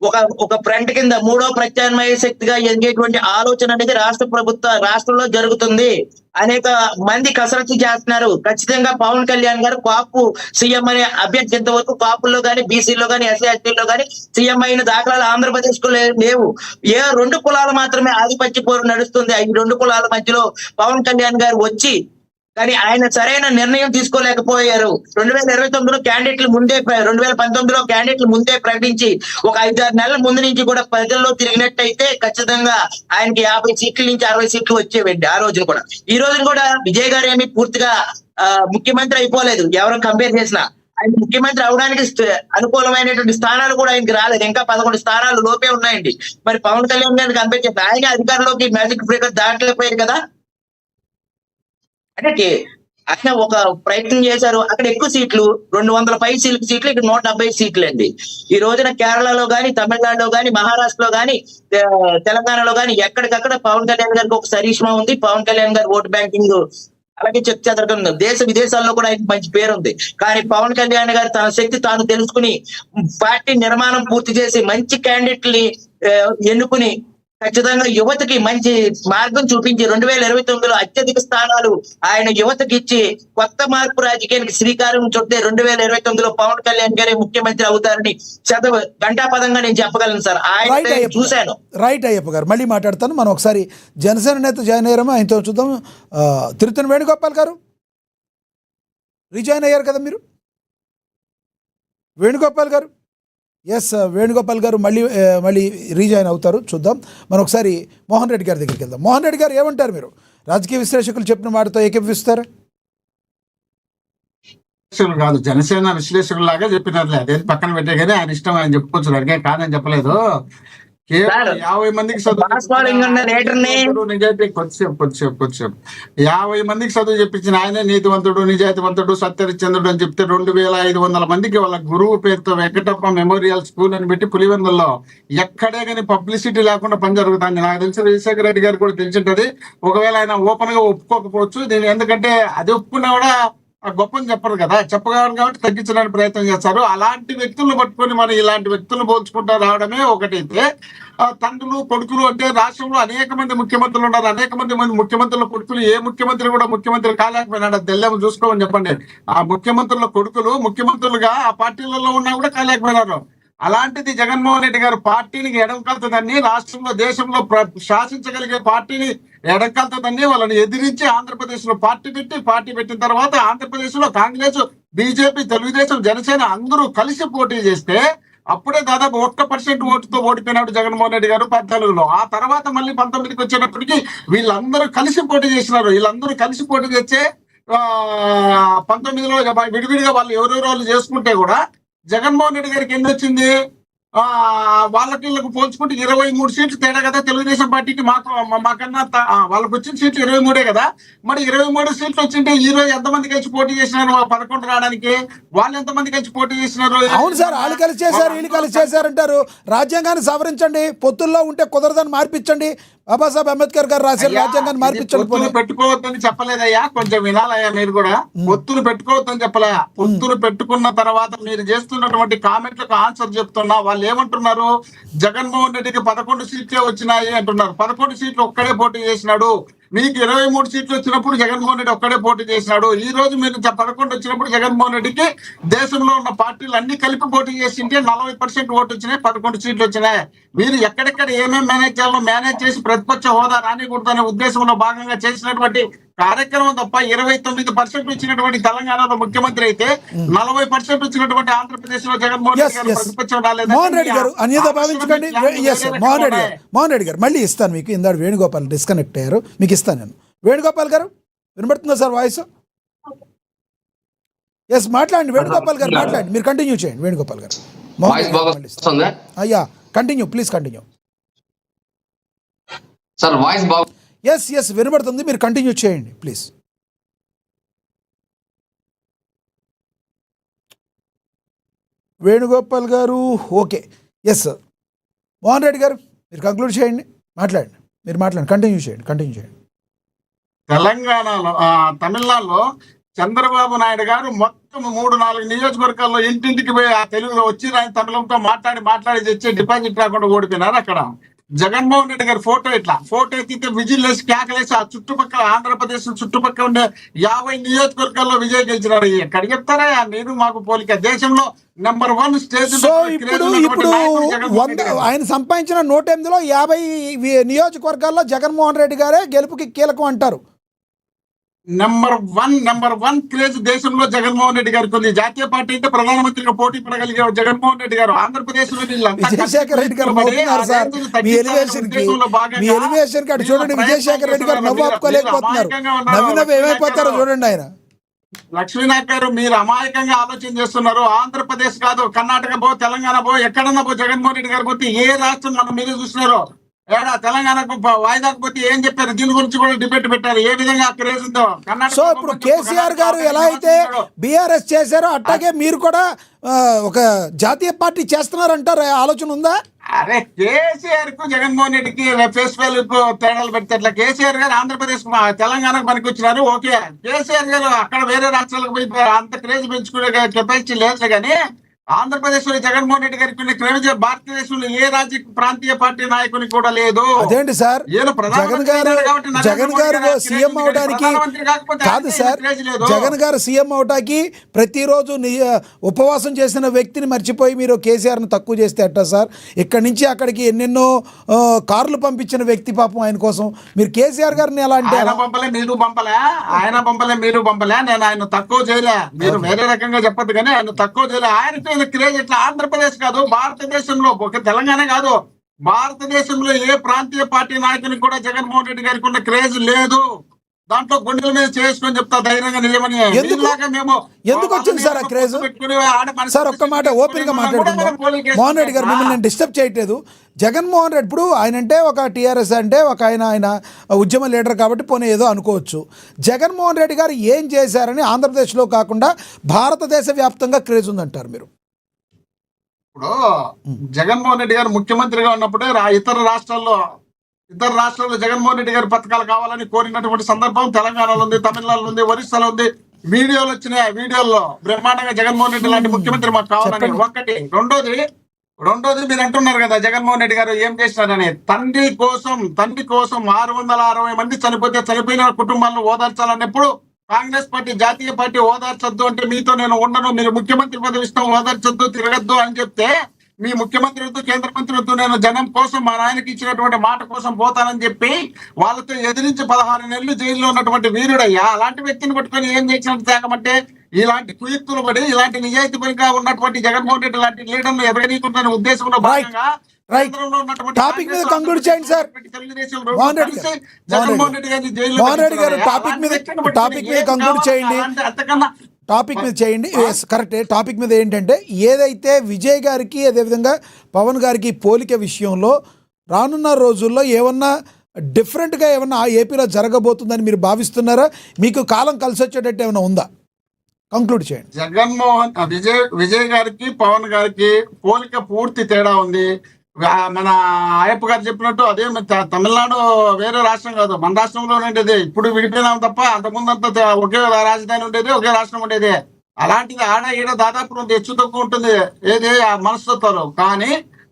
ఒక ఫ్రంట్ కింద 3వ ప్రత్యామ్నాయ శక్తిగా ఎదిగేటువంటి ఆలోచన అనేది రాష్ట్రంలో జరుగుతుంది. అనేక మంది కసరత్తు చేస్తున్నారు. ఖచ్చితంగా పవన్ కళ్యాణ్ గారు కాపు సీఎం అనే అభ్యర్థి వరకు కాపుల్లో కానీ, బీసీలో కానీ, ఎస్సీ ఎస్టీలో కానీ సీఎం అయిన దాఖలాలు ఆంధ్రప్రదేశ్ కు లేవు. 2 కులాలు మాత్రమే ఆధిపత్య పోరు నడుస్తుంది. ఈ 2 కులాల మధ్యలో పవన్ కళ్యాణ్ గారు వచ్చి కానీ ఆయన సరైన నిర్ణయం తీసుకోలేకపోయారు. 2029లో క్యాండిడేట్లు ముందే 2019లో క్యాండిడేట్లు ముందే ప్రకటించి ఒక 5-6 నెలల ముందు నుంచి కూడా ప్రజల్లో తిరిగినట్టయితే ఖచ్చితంగా ఆయనకి 50 సీట్ల నుంచి 60 సీట్లు వచ్చేవండి ఆ రోజున కూడా. ఈ రోజున కూడా విజయ్ గారు ఏమి పూర్తిగా ముఖ్యమంత్రి అయిపోలేదు. ఎవరు కంపేర్ చేసినా ఆయన ముఖ్యమంత్రి అవడానికి అనుకూలమైనటువంటి స్థానాలు కూడా ఆయనకి రాలేదు. ఇంకా 11 స్థానాలు లోపే ఉన్నాయండి. మరి పవన్ కళ్యాణ్ గారిని కంపేర్ చేస్తే ఆయన అధికారంలోకి మ్యాజిక్ బ్రేకర్ దాటలేకపోయారు కదా. అంటే ఆయన ఒక ప్రయత్నం చేశారు. అక్కడ ఎక్కువ సీట్లు 200 పై సీట్లు, ఇక్కడ 170 సీట్లు అండి. ఈ రోజున కేరళలో గాని, తమిళనాడులో గాని, మహారాష్ట్రలో గాని, తెలంగాణలో గాని ఎక్కడికక్కడ పవన్ కళ్యాణ్ గారికి ఒక సరీష్మా ఉంది. పవన్ కళ్యాణ్ గారి ఓటు బ్యాంకింగ్ అలాగే చెదరకం దేశ విదేశాల్లో కూడా ఆయనకి మంచి పేరు ఉంది. కానీ పవన్ కళ్యాణ్ గారు తన శక్తి తాను తెలుసుకుని పార్టీ నిర్మాణం పూర్తి చేసి మంచి క్యాండిడేట్ని ఎన్నుకుని ఖచ్చితంగా యువతకి మంచి మార్గం చూపించి 2029లో అత్యధిక స్థానాలు ఆయన యువతకి ఇచ్చి కొత్త మార్పు రాజకీయానికి శ్రీకారం చుట్టే 2029లో పవన్ కళ్యాణ్ గారే ముఖ్యమంత్రి అవుతారని గంటాపదంగా నేను చెప్పగలను సార్. ఆయన చూశాను. రైట్ అయ్యప్ప గారు, మళ్ళీ మాట్లాడతాను. మనం ఒకసారి జనసేన నేత జాయిన్ అయ్యారమో ఆయనతో చూద్దాం. తిరుత్తని వేణుగోపాల్ గారు రిజాయిన్ అయ్యారు కదా మీరు? వేణుగోపాల్ గారు, ఎస్ వేణుగోపాల్ గారు మళ్ళీ రీజాయిన్ అవుతారు, చూద్దాం. మనం ఒకసారి మోహన్ రెడ్డి గారి దగ్గరికి వెళ్దాం. మోహన్ రెడ్డి గారు ఏమంటారు? మీరు రాజకీయ విశ్లేషకులు చెప్పిన మాటతో ఏకీభవిస్తారా? కాదు, జనసేన విశ్లేషకులాగా చెప్పినట్లే, అదే పక్కన పెట్టే కానీ ఆయన ఇష్టం ఆయన చెప్పుకోవచ్చు, అడిగే కాదని చెప్పలేదు. కేవలం 50 మందికి కొద్దిసేపు 50 మందికి చదువు చెప్పించిన ఆయనే నీతివంతుడు, నిజాయితీవంతుడు, సత్యరిచంద్రుడు అని చెప్తే 2500 మందికి వాళ్ళ గురువు పేరుతో వెంకటప్ప మెమోరియల్ స్కూల్ అని పెట్టి పులివెందుల్లో ఎక్కడే కానీ పబ్లిసిటీ లేకుండా పని జరుగుతుంది. నాకు తెలిసి రాజశేఖర రెడ్డి గారు కూడా తెలిసింటది. ఒకవేళ ఆయన ఓపెన్ గా ఒప్పుకోకపోవచ్చు దీన్ని, ఎందుకంటే అది ఒప్పుకున్నా కూడా గొప్పని చెప్పరు కదా, చెప్పగలరు కాబట్టి తగ్గించడానికి ప్రయత్నం చేస్తారు. అలాంటి వ్యక్తులను పట్టుకొని మనం ఇలాంటి వ్యక్తులను పోల్చుకుంటూ రావడమే ఒకటైతే, తండ్రులు కొడుకులు అంటే రాష్ట్రంలో అనేక మంది ముఖ్యమంత్రులు ఉన్నారు. అనేక మంది ముఖ్యమంత్రుల కొడుకులు ఏ ముఖ్యమంత్రి కూడా ముఖ్యమంత్రి కాలేకపోయినాడు. తెల్లేమో చూసుకోమని చెప్పండి. ఆ ముఖ్యమంత్రుల కొడుకులు ముఖ్యమంత్రులుగా ఆ పార్టీలలో ఉన్నా కూడా కాలేకపోయినారు. అలాంటిది జగన్మోహన్ రెడ్డి గారు పార్టీని ఎడంకలుతుందని, రాష్ట్రంలో దేశంలో శాసించగలిగే పార్టీని ఎడంకలుతుందని వాళ్ళని ఎదిరించి ఆంధ్రప్రదేశ్ లో పార్టీ పెట్టిన తర్వాత ఆంధ్రప్రదేశ్ లో కాంగ్రెస్, బీజేపీ, తెలుగుదేశం, జనసేన అందరూ కలిసి పోటీ చేస్తే అప్పుడే దాదాపు 1% ఓటుతో ఓడిపోయినాడు జగన్మోహన్ రెడ్డి గారు 14లో. ఆ తర్వాత మళ్ళీ 19కి వచ్చేటప్పటికి వీళ్ళందరూ కలిసి పోటీ చేసినారు. వీళ్ళందరూ కలిసి పోటీ చేస్తే 19లో విడివిడిగా వాళ్ళు ఎవరెవరు చేసుకుంటే కూడా జగన్మోహన్ రెడ్డి గారికి ఎన్ని వచ్చింది? వాళ్ళకి పోల్చుకుంటే 23 సీట్లు తేడా కదా తెలుగుదేశం పార్టీకి. మాకన్నా వాళ్ళకి వచ్చిన సీట్లు 23 కదా. మరి 23 సీట్లు వచ్చింటే ఈ రోజు ఎంతమంది కలిసి పోటీ చేసినారు 11 రావడానికి? వాళ్ళు ఎంతమంది కలిసి పోటీ చేసినారు? అవును సార్, వాళ్ళు కలిసి చేశారు, వీళ్ళు కలిసి చేశారంటారు. రాజ్యాంగాన్ని సవరించండి, పొత్తుల్లో ఉంటే కుదరదని మార్పించండి. బాబాసాహెబ్ అంబేద్కర్ గారు రాశారు రాజ్యాంగాన్ని మార్పించండి. పొత్తులు పెట్టుకోవద్దని చెప్పలేదయ్యా, కొంచెం వినాలయ్యా మీరు కూడా. పొత్తులు పెట్టుకోవద్దని చెప్పలే. పొత్తులు పెట్టుకున్న తర్వాత మీరు చేస్తున్నటువంటి కామెంట్లకు ఆన్సర్ చెప్తున్నా. వాళ్ళు ఏమంటున్నారు? జగన్మోహన్ రెడ్డికి 11 సీట్లే వచ్చినాయి అంటున్నారు. 11 సీట్లు ఒక్కడే పోటీ చేసినాడు. మీకు 23 సీట్లు వచ్చినప్పుడు జగన్మోహన్ రెడ్డి ఒక్కడే పోటీ చేసినాడు. ఈ రోజు మీరు 11 వచ్చినప్పుడు జగన్మోహన్ రెడ్డికి దేశంలో ఉన్న పార్టీలు అన్ని కలిపి పోటీ చేసింటే 40% ఓటు వచ్చినాయి, 11 సీట్లు వచ్చినాయి. మీరు ఎక్కడెక్కడ ఏమేమి మేనేజ్ చేయాలో మేనేజ్ చేసి ప్రతిపక్ష హోదా రానికూడదనే ఉద్దేశంలో భాగంగా చేసినటువంటి కార్యక్రమం తప్ప 29% వచ్చినటువంటి తెలంగాణలో ముఖ్యమంత్రి అయితే 40% వచ్చినటువంటి ఆంధ్రప్రదేశ్ లో జగన్మోహన్ రెడ్డి గారు ప్రతిపక్షం రాలేదు. మోహన్ రెడ్డి గారు అన్యత భావించకండి. మోహన్ రెడ్డి గారు మళ్ళీ ఇస్తాను మీకు. ఇందాక వేణుగోపాల్ డిస్కనెక్ట్ అయ్యారు, మీకు ఇస్తాను నేను. వేణుగోపాల్ గారు వినబడుతుందా సార్ వాయిస్? ఎస్ మాట్లాడండి వేణుగోపాల్ గారు, మాట్లాడండి. మీరు కంటిన్యూ చేయండి వేణుగోపాల్ గారు. అయ్యా continue, please continue sir. Voice is వినబడుతుంది, మీరు కంటిన్యూ చేయండి ప్లీజ్. వేణుగోపాల్ గారు ఓకే. ఎస్ మోహన్ రెడ్డి గారు మీరు కంక్లూడ్ చేయండి, మాట్లాడండి. మీరు మాట్లాడండి, కంటిన్యూ చేయండి. తెలంగాణలో తమిళనాడులో చంద్రబాబు నాయుడు గారు మొత్తం 3-4 నియోజకవర్గాల్లో ఇంటింటికి పోయి ఆ తెలుగులో వచ్చి తమిళంతో మాట్లాడి తెచ్చే డిపాజిట్ రాకుండా ఓడిపోయినారు. అక్కడ జగన్మోహన్ రెడ్డి గారి ఫోటో ఎత్తితే విజిల్ వేసి కేకలేసి ఆ చుట్టుపక్కల ఆంధ్రప్రదేశ్ చుట్టుపక్కల ఉండే 50 నియోజకవర్గాల్లో విజయ్ గెలిచినారు. ఎక్కడ చెప్తారా మీరు మాకు పోలిక? దేశంలో నెంబర్ 1 స్టేజ్. సో ఇప్పుడు ఆయన సంపాదించిన 108లో 50 నియోజకవర్గాల్లో జగన్మోహన్ రెడ్డి గారే గెలుపుకి కీలకం అంటారు. నెంబర్ వన్ క్రేజ్ దేశంలో జగన్మోహన్ రెడ్డి గారికి ఉంది. జాతీయ పార్టీ అంటే ప్రధానమంత్రిగా పోటీ పడగలిగే జగన్మోహన్ రెడ్డి గారు ఆంధ్రప్రదేశ్ లో విజయశేఖర్ రెడ్డి గారు నవ్వుతున్నారు సార్ మీ ఎలివేషన్ కి అటు చూడండి. విజయశేఖర్ రెడ్డి గారు నవ్వు ఆపుకోలేకపోతున్నారు. నవ్వు ఏమైపోతారో చూడండి. ఆయన లక్ష్మీనాథ్ గారు మీరు అమాయకంగా ఆలోచన చేస్తున్నారు. ఆంధ్రప్రదేశ్ కాదు, కర్ణాటక పో, తెలంగాణ పో, ఎక్కడన్నా పో, జగన్మోహన్ రెడ్డి గారు పోతే ఏ రాష్ట్రం మనం మీరే చూస్తున్నారు. ఏడా తెలంగాణకు వాయిదాకు పోతే ఏం చెప్పారు, దీని గురించి కూడా డిబేట్ పెట్టారు. ఏ విధంగా క్రేజ్ ఉందో సో ఇప్పుడు కేసీఆర్ గారు ఎలా అయితే బీఆర్ఎస్ చేశారో అట్లాగే మీరు కూడా ఒక జాతీయ పార్టీ చేస్తున్నారంటారు. ఆలోచన ఉందా? అరే కేసీఆర్ కు జగన్మోహన్ రెడ్డికి ఫేస్ వాల్యూ తేడాలు పెడితే ఎట్లా? కేసీఆర్ గారు ఆంధ్రప్రదేశ్ తెలంగాణకు పనికి వచ్చినారు. ఓకే, కేసీఆర్ గారు అక్కడ వేరే రాష్ట్రాలకు పోయి అంత క్రేజ్ పెంచుకునే కెపాసిటీ లేదు. కానీ ఆంధ్రప్రదేశ్ లో జగన్మోహన్ రెడ్డి గారికి ఉన్న క్రేజ్ భారతదేశంలో ఏ రాజకీయ ప్రాంతీయ పార్టీ నాయకునికి కూడా లేదు. అదేంటి సార్, జగన్ గారు సీఎం అవడానికి కాదు సార్, జగన్ గారు సీఎం అవడానికి ప్రతిరోజు ఉపవాసం చేసిన వ్యక్తిని మర్చిపోయి మీరు కేసీఆర్ ను తక్కువ చేస్తే ఎట్టా సార్? ఇక్కడి నుంచి అక్కడికి ఎన్నెన్నో కార్లు పంపించిన వ్యక్తి పాపం ఆయన కోసం మీరు కేసీఆర్ గారిని ఎలా అంటే? ఆయన పంపలే మీరు పంపలే. నేను ఆయన తక్కువ చేయలే. మీరు వేరే రకంగా చెప్పద్దు కానీ ఆయన తక్కువ చేయలే. ఆయనతో క్రేజ్ ఎట్లా? ఆంధ్రప్రదేశ్ కాదు, భారతదేశంలో, ఒక తెలంగాణ కాదు, భారతదేశంలో ఏ ప్రాంతీయ పార్టీ నాయకునికి కూడా జగన్మోహన్ రెడ్డి గారికి ఉన్న క్రేజ్ లేదు. దాంట్లో గుండెల మీద చేసుకొని చెప్తా ధైర్యంగా నిజమని. ఎందుకు వచ్చింది సార్ ఆ క్రేజ్? సార్ ఒక్క మాట ఓపెన్ గా మాట్లాడుతున్నాం. మోహన్ రెడ్డి గారు మిమ్మల్ని నేను డిస్టర్బ్ చేయట్లేదు. జగన్మోహన్ రెడ్డి ఇప్పుడు ఆయన అంటే ఒక టీఆర్ఎస్ అంటే ఒక ఆయన ఉద్యమ లీడర్ కాబట్టి పోనీ ఏదో అనుకోవచ్చు. జగన్మోహన్ రెడ్డి గారు ఏం చేశారని ఆంధ్రప్రదేశ్లో కాకుండా భారతదేశ వ్యాప్తంగా క్రేజ్ ఉందంటారు మీరు? ఇప్పుడు జగన్మోహన్ రెడ్డి గారు ముఖ్యమంత్రిగా ఉన్నప్పుడే ఇతర రాష్ట్రాల్లో జగన్మోహన్ రెడ్డి గారి పథకాలు కావాలని కోరినటువంటి సందర్భం తెలంగాణలో ఉంది, తమిళనాడులో ఉంది, ఒరిస్సాలో ఉంది. వీడియోలు వచ్చినాయి. వీడియోల్లో బ్రహ్మాండంగా జగన్మోహన్ రెడ్డి లాంటి ముఖ్యమంత్రి మాకు కావాలని. ఒకటి. రెండోది మీరు అంటున్నారు కదా జగన్మోహన్ రెడ్డి గారు ఏం చేసినారని. తండ్రి కోసం 660 మంది చనిపోతే చనిపోయిన కుటుంబాలను ఓదార్చాలన్నప్పుడు కాంగ్రెస్ పార్టీ జాతీయ పార్టీ ఓదార్చొద్దు అంటే మీతో నేను ఉండను, మీరు ముఖ్యమంత్రి పదవి ఇస్తాం, ఓదార్చొద్దు, తిరగద్దు అని చెప్తే మీ ముఖ్యమంత్రితో కేంద్ర మంత్రితో నేను జనం కోసం మా నాయనకి ఇచ్చినటువంటి మాట కోసం పోతానని చెప్పి వాళ్ళతో ఎదిరించి 16 నెలలు జైల్లో ఉన్నటువంటి వీరుడయ్యా. అలాంటి వ్యక్తిని పట్టుకొని ఏం చేసినట్టు త్యాగమంటే ఇలాంటి కుయుక్తులు పడి ఇలాంటి నిజాయితీ పనిగా ఉన్నటువంటి జగన్మోహన్ రెడ్డి లాంటి లీడర్ను ఎదగనీకుంటున్న ఉద్దేశంలో భాగంగా టాపిక్ మీద కంక్లూడ్ చేయండి సార్. మోహన్ రెడ్డి గారు టాపిక్ మీద కంక్లూడ్ చేయండి. టాపిక్ మీద చేయండి. కరెక్టే. టాపిక్ మీద ఏంటంటే ఏదైతే విజయ్ గారికి అదేవిధంగా పవన్ గారికి పోలిక విషయంలో రానున్న రోజుల్లో ఏమన్నా డిఫరెంట్గా ఏమన్నా ఏపీలో జరగబోతుందని మీరు భావిస్తున్నారా? మీకు కాలం కలిసి వచ్చేటట్టు ఏమైనా ఉందా? కంక్లూడ్ చేయండి. విజయ్ గారికి పవన్ గారికి పోలిక పూర్తి తేడా ఉంది. మన అయ్యప్ప గారు చెప్పినట్టు అదే తమిళనాడు వేరే రాష్ట్రం కాదు, మన రాష్ట్రంలోనే ఉండేది. ఇప్పుడు విడిపోయినాం తప్ప అంతకుముందంతా ఒకే రాజధాని ఉండేది, ఒకే రాష్ట్రం ఉండేది. అలాంటిది ఆడ ఈడ దాదాపు హెచ్చు తక్కువ ఉంటుంది ఏది ఆ మనస్తత్వాలు. కానీ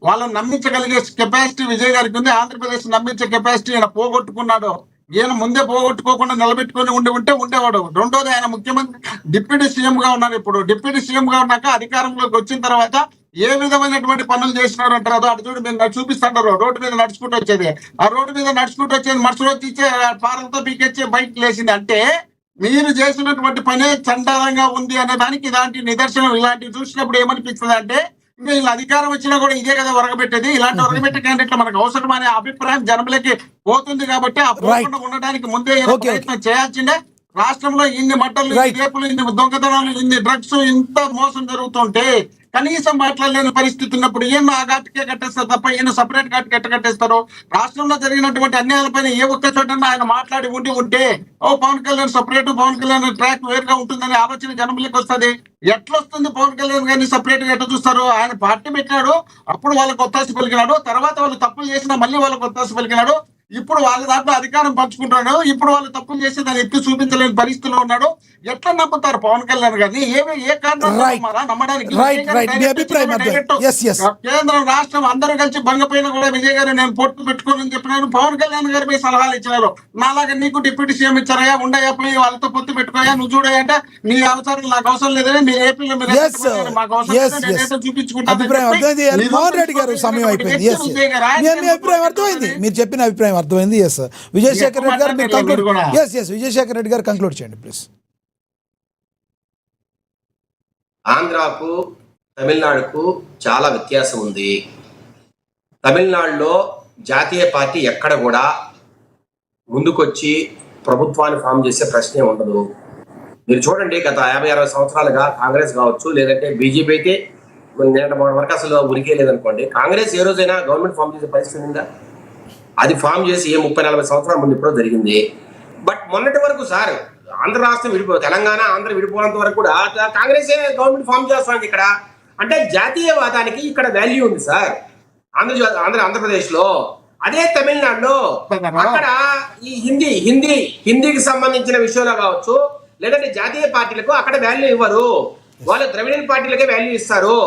వాళ్ళని నమ్మించగలిగే కెపాసిటీ విజయ్ గారికి ఉంది. ఆంధ్రప్రదేశ్ నమ్మించే కెపాసిటీ ఈయన పోగొట్టుకున్నాడు. ఈయన ముందే పోగొట్టుకోకుండా నిలబెట్టుకుని ఉండేవాడు. రెండోది ఆయన ముఖ్యమంత్రి డిప్యూటీ సీఎం గా ఉన్నారు. ఇప్పుడు డిప్యూటీ సీఎం గా ఉన్నాక అధికారంలోకి వచ్చిన తర్వాత ఏ విధమైనటువంటి పనులు చేసినారు అంటారు. అటు చూడు మీరు చూపిస్తున్నారు. రోడ్డు మీద నడుచుకుంటూ వచ్చేది, ఆ రోడ్డు మీద నడుచుకుంటూ వచ్చేది మనుషులు వచ్చి ఇచ్చే పారలతో పీకెచ్చే బయటకు లేచింది. అంటే మీరు చేసినటువంటి పనే చండాలంగా ఉంది అనే దానికి ఇలాంటి నిదర్శనం. ఇలాంటివి చూసినప్పుడు ఏమనిపిస్తుంది అంటే వీళ్ళు అధికారం వచ్చినా కూడా ఇదే కదా ఒరగబెట్టేది, ఇలాంటి ఒరగబెట్టే క్యాండిడేట్లు మనకు అవసరం అనే అభిప్రాయం జనములకి పోతుంది. కాబట్టి ఆ పోకుండా ఉండడానికి ముందే ప్రయత్నం చేయాల్సిందే. రాష్ట్రంలో ఇన్ని మట్టలు, ఇన్ని రేపులు, ఇన్ని దొంగతనాలు, ఇన్ని డ్రగ్స్, ఇంత మోసం జరుగుతుంటే కనీసం మాట్లాడలేని పరిస్థితి ఉన్నప్పుడు ఈయన ఆ ఘాటుకే కట్టేస్తారు తప్ప ఈయన సపరేట్ ఘాటుకి ఎట్ట కట్టేస్తారు? రాష్ట్రంలో జరిగినటువంటి అన్యాయాలపైన ఏ ఒక్క చోట ఆయన మాట్లాడి ఉంటే పవన్ కళ్యాణ్ సపరేట్, పవన్ కళ్యాణ్ ట్రాక్ వేరుగా ఉంటుందనే ఆలోచన జనంలోకి వస్తుంది. ఎట్లొస్తుంది? పవన్ కళ్యాణ్ గారిని సపరేట్ గా ఎట్లా చూస్తారు? ఆయన పార్టీ పెట్టాడు, అప్పుడు వాళ్ళకి ఒత్తాసు పలికినాడు, తర్వాత వాళ్ళు తప్పులు చేసినా మళ్ళీ వాళ్ళకి ఒత్తాసు పలికినాడు. ఇప్పుడు వాళ్ళ దాంట్లో అధికారం పంచుకుంటాడు, ఇప్పుడు వాళ్ళు తప్పులు చేసి దాన్ని ఎత్తి చూపించలేని పరిస్థితిలో ఉన్నాడు. ఎట్లా నమ్ముతారు పవన్ కళ్యాణ్ గారిని? ఏ కారణం నమ్మడానికి? కేంద్రం రాష్ట్రం అందరూ కలిసి బంగపైన కూడా విజయ్ గారు నేను పొట్టు పెట్టుకోనని చెప్పినారు. పవన్ కళ్యాణ్ గారి మీద సలహాలు ఇచ్చినారు. నాలాగా నీకు డిప్యూటీ సీఎం ఇచ్చారయ్యా, ఉండయా, పోయి వాళ్ళతో పొత్తు పెట్టుకోయా, నువ్వు చూడయా అంటే నీ అవసరం నాకు అవసరం లేదని మీ ఏపీలో మాకు అవసరం చూపించుకుంటారు. మోహన్ రెడ్డి గారు సమయం అయిపోయింది. మీరు చెప్పిన అభిప్రాయం అభిప్రాయం అర్థమైంది. ఎస్ విజయశేఖర్ రెడ్డి గారు మీరు కంక్లూడ్. కూడా. ఎస్ విజయశేఖర్ రెడ్డి గారు కంక్లూడ్ చేయండి ప్లీజ్. ఆంధ్రాకు తమిళనాడుకు చాలా వ్యత్యాసం ఉంది. తమిళనాడులో జాతీయ పార్టీ ఎక్కడ కూడా ముందుకొచ్చి ప్రభుత్వాన్ని ఫామ్ చేసే ప్రశ్నే ఉండదు. మీరు చూడండి, గత 50-60 సంవత్సరాలుగా కాంగ్రెస్ కావచ్చు, లేదంటే బీజేపీ అయితే నిన్నటి వరకు అసలు ఉరికే లేదనుకోండి, కాంగ్రెస్ ఏ రోజైనా గవర్నమెంట్ ఫామ్ చేసే పరిస్థితి ఉందా? అది ఫామ్ చేసి 30-40 సంవత్సరాల ముందు ఇప్పుడు జరిగింది. బట్ మొన్నటి వరకు సార్ ఆంధ్ర రాష్ట్రం తెలంగాణ ఆంధ్ర విడిపోయినంత వరకు కూడా కాంగ్రెసే గవర్నమెంట్ ఫామ్ చేస్తుంది ఇక్కడ. అంటే జాతీయవాదానికి ఇక్కడ వాల్యూ ఉంది సార్ ఆంధ్రప్రదేశ్ లో. అదే తమిళనాడులో అక్కడ ఈ హిందీకి సంబంధించిన విషయంలో కావచ్చు, లేదంటే జాతీయ పార్టీలకు అక్కడ వాల్యూ ఇవ్వరు. వాళ్ళు ద్రవిడియన్ పార్టీలకే వాల్యూ ఇస్తారు.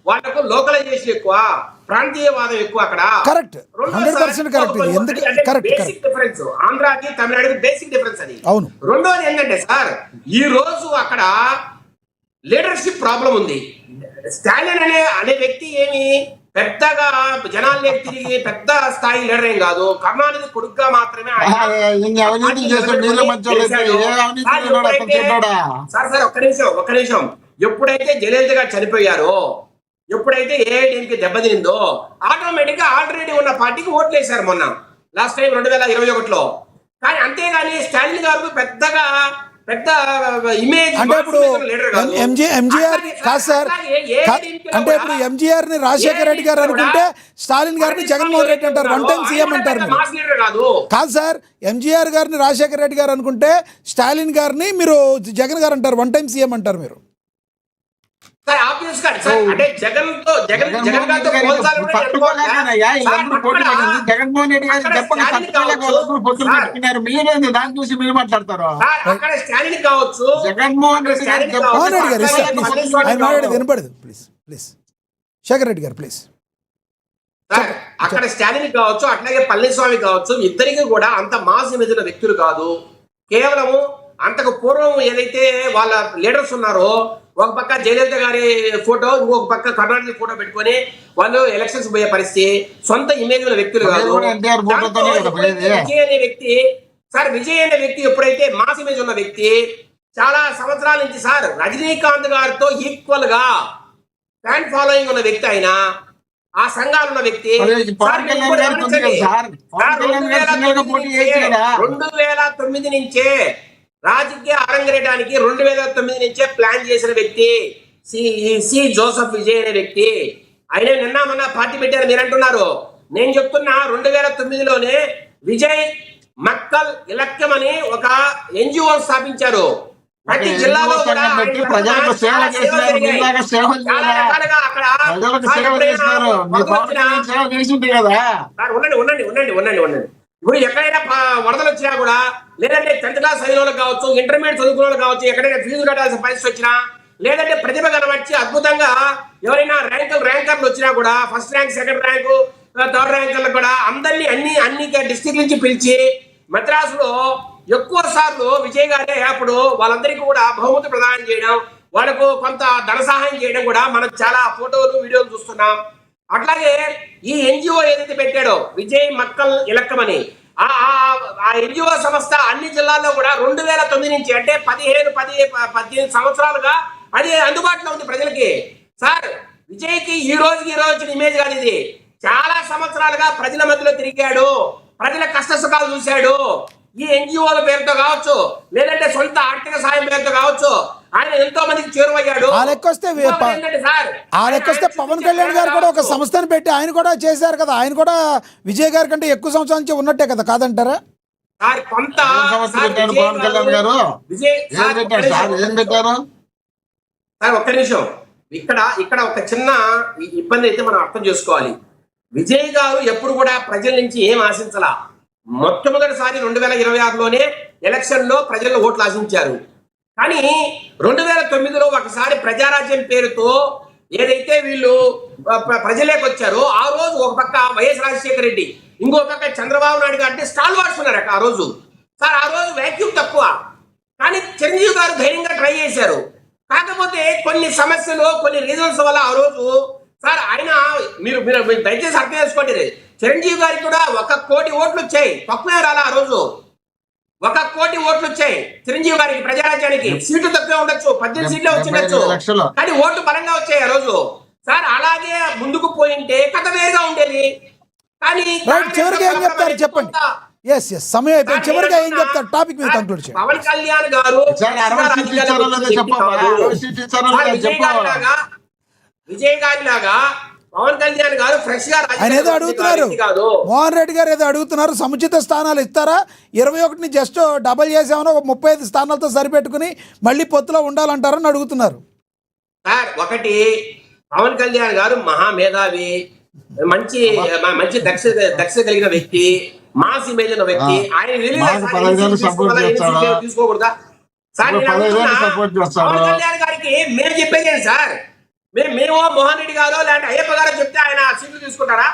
వాళ్ళకు లోకలైజేషన్ ఎక్కువ, ప్రాంతీయవాదం ఎక్కువ అక్కడ. Correct, 100% correct. బేసిక్ డిఫరెన్స్ ఆంధ్రాకి తమిళనాడుకి బేసిక్ డిఫరెన్స్ అది. అవును. రెండోది ఏంటంటే సార్, ఈ రోజు అక్కడ లీడర్షిప్ ప్రాబ్లం ఉంది. స్టాలిన్ అనే వ్యక్తి ఏమి పెద్దగా జనాల్లోకి తిరిగి పెద్ద స్థాయి లీడర్ ఏం కాదు. కరుణానిధి కొడుకుగా మాత్రమే సార్ ఒక్క నిమిషం. ఎప్పుడైతే జయలలిత గారు చనిపోయారో, ఎప్పుడైతే ఏఐటీఎంకి దెబ్బతిందో, ఆటోమేటిక్ గా ఆల్రెడీ ఉన్న పార్టీకి ఓట్లు వేశారు మొన్న లాస్ట్ టైం 2021లో. కానీ అంతేగాని స్టాలిన్ గారు పెద్ద ఇమేజ్ అంటే ఇప్పుడు ఎంజీఆర్ కాదు సార్, అంటే ఇప్పుడు ఎంజీఆర్ ని రాజశేఖర రెడ్డి గారు అనుకుంటే స్టాలిన్ గారిని జగన్మోహన్ రెడ్డి అంటారు, 1 టైం సీఎం అంటారు మీరు. కాదు సార్, ఎంజీఆర్ గారిని రాజశేఖర రెడ్డి గారు అనుకుంటే స్టాలిన్ గారిని మీరు జగన్ గారు అంటారు, 1 టైం సీఎం అంటారు మీరు. అంటే జగన్ జగన్మోహన్ రెడ్డి గారు చెప్పినారు, మీరేంది దాన్ని చూసి మీరు మాట్లాడతారు? జగన్మోహన్ రెడ్డి గారు వినపడదు. ప్లీజ్ శేఖర్ రెడ్డి గారు ప్లీజ్. అక్కడ స్టాలిన్ కావచ్చు, అట్లాగే పళనిస్వామి కావచ్చు, ఇద్దరికి కూడా అంత మాస్ ఇమేజ్ ఉన్న వ్యక్తులు కాదు. కేవలము అంతకు పూర్వం ఏదైతే వాళ్ళ లీడర్స్ ఉన్నారో, ఒక పక్క జయలలిత గారి ఫోటో, ఇంకొక పక్క కరుణానిధి ఫోటో పెట్టుకొని వాళ్ళు ఎలక్షన్స్ పోయే పరిస్థితి. సొంత ఇమేజ్ ఉన్న వ్యక్తులు కాదు. విజయ్ అనే వ్యక్తి ఎప్పుడైతే మాస్ ఇమేజ్ ఉన్న వ్యక్తి, చాలా సంవత్సరాల నుంచి సార్ రజనీకాంత్ గారితో ఈక్వల్ గా ఫ్యాన్ ఫాలోయింగ్ ఉన్న వ్యక్తి, ఆయన ఆ సంఘాలు ఉన్న వ్యక్తి. 2009 నుంచే రాజకీయ అరంగేయడానికి 2009 నుంచే ప్లాన్ చేసిన వ్యక్తి సి జోసెఫ్ విజయ్ అనే వ్యక్తి. ఆయన నిన్న మొన్న పార్టీ పెట్టారు మీరు అంటున్నారు. నేను చెప్తున్నా 2009లోనే విజయ్ మక్కల్ ఇలక్కం అని ఒక ఎన్జిఓ స్థాపించారు. ప్రతి జిల్లాలో కూడా ప్రజలకు సేవ చేసినారు. ఉండండి. ఇప్పుడు ఎక్కడైనా వరదలు వచ్చినా కూడా, లేదంటే 10th క్లాస్ చదివిన వాళ్ళకి కావచ్చు, ఇంటర్మీడియట్ చదువుకున్న వాళ్ళకి కావచ్చు, ఎక్కడైనా ఫీజు కట్టాల్సిన పరిస్థితి వచ్చినా, లేదంటే ప్రతిభ కనబట్టి అద్భుతంగా ఎవరైనా ర్యాంకర్లు వచ్చినా కూడా, first rank, second rank, third ర్యాంకర్లు కూడా అందరినీ అన్ని డిస్ట్రిక్ట్ నుంచి పిలిచి మద్రాసులో ఎక్కువ సార్లు విజయ్ గారే అప్పుడు వాళ్ళందరికీ కూడా బహుమతి ప్రదానం చేయడం, వాళ్ళకు కొంత ధన సహాయం చేయడం కూడా మనం చాలా ఫోటోలు వీడియోలు చూస్తున్నాం. అట్లాగే ఈ ఎన్జిఓ ఏదైతే పెట్టాడో విజయ్ మక్కల్ ఇలక్కం అని, ఆ ఎన్జిఓ సంస్థ అన్ని జిల్లాల్లో కూడా 2009 నుంచి, అంటే 18 సంవత్సరాలుగా అది అందుబాటులో ఉంది ప్రజలకి. సార్ విజయ్కి ఈ రోజుకి వచ్చిన ఇమేజ్ కాదు ఇది. చాలా సంవత్సరాలుగా ప్రజల మధ్యలో తిరిగాడు, ప్రజల కష్ట సుఖాలు చూశాడు. ఈ ఎన్జిఓల పేరుతో కావచ్చు, లేదంటే సొంత ఆర్థిక సాయం పేరుతో కావచ్చు, ఆయన ఎంతో మందికి చేరువయ్యాడు. ఆ లెక్కొస్తే పవన్ కళ్యాణ్ గారు కూడా ఒక సంస్థను పెట్టి ఆయన కూడా చేశారు కదా. ఆయన కూడా విజయ్ గారి కంటే ఎక్కువ సంవత్సరాల నుంచి ఉన్నట్టే కదా, కాదంటారా? ఒక్క నిమిషం, ఇక్కడ ఒక చిన్న ఇబ్బంది అయితే మనం అర్థం చేసుకోవాలి. విజయ్ గారు ఎప్పుడు కూడా ప్రజల నుంచి ఏం ఆశించలా. మొట్టమొదటిసారి 2026లోనే ఎలక్షన్ లో ప్రజల్లో ఓట్లు ఆశించారు. కానీ 2009లో ఒకసారి ప్రజారాజ్యం పేరుతో ఏదైతే వీళ్ళు ప్రజలేకి వచ్చారో, ఆ రోజు ఒక పక్క వైఎస్ రాజశేఖర రెడ్డి, ఇంకో పక్క చంద్రబాబు నాయుడు గారు అంటే స్టాల్ వాడుతున్నారు ఆ రోజు. సార్ ఆ రోజు వ్యాక్యూమ్ తక్కువ, కానీ చిరంజీవి గారు ధైర్యంగా ట్రై చేశారు. కాకపోతే కొన్ని సమస్యలు, కొన్ని రీజన్స్ వల్ల ఆ రోజు సార్ ఆయన మీరు మీరు మీరు దయచేసి అర్థం చేసుకోండి. చిరంజీవి గారికి కూడా 1 కోటి ఓట్లు వచ్చాయి, తక్కువే రాలా ఆ రోజు. 1 కోటి ఓట్లు వచ్చాయి చిరంజీవి గారికి, ప్రజారాజ్యానికి. సీట్లు తక్కువే ఉండొచ్చు, 18 సీట్లే వచ్చిండొచ్చు, కానీ ఓట్లు బలంగా వచ్చాయి ఆ రోజు. సార్ అలాగే ముందుకు పోయింటే కథ వేరుగా ఉండేది. కానీ చివరిగా ఏం చెప్తారు చెప్పండి. సమయం అయిపోయింది. చివరిగా ఏం చెప్తారు, టాపిక్ మీద కంక్లూడ్ చేయండి. పవన్ కళ్యాణ్ గారు విజయ్ గారి లాగా పవన్ కళ్యాణ్ గారు ఫ్రెష్ గా ఆయన ఏదో అడుగుతున్నారు, మోహన్ రెడ్డి గారు ఏదో అడుగుతున్నారు, సముచిత స్థానాలు ఇస్తారా, 21ని జస్ట్ డబల్ చేసామని ఒక 35 స్థానాలతో సరిపెట్టుకుని మళ్ళీ పొత్తులో ఉండాలంటారని అడుగుతున్నారు. సార్ ఒకటి, పవన్ కళ్యాణ్ గారు మహామేధావి, మంచి మంచి దక్ష కలిగిన వ్యక్తి, మాస్ ఇమేజ్ ఉన్న వ్యక్తి. ఆయన తీసుకోకూడదా సార్? పవన్ కళ్యాణ్ గారికి మేము చెప్పేది సార్, మేము మోహన్ రెడ్డి గారు లేదంటే అయ్యప్ప గారు చెప్తే ఆయన సీట్లు తీసుకుంటారా?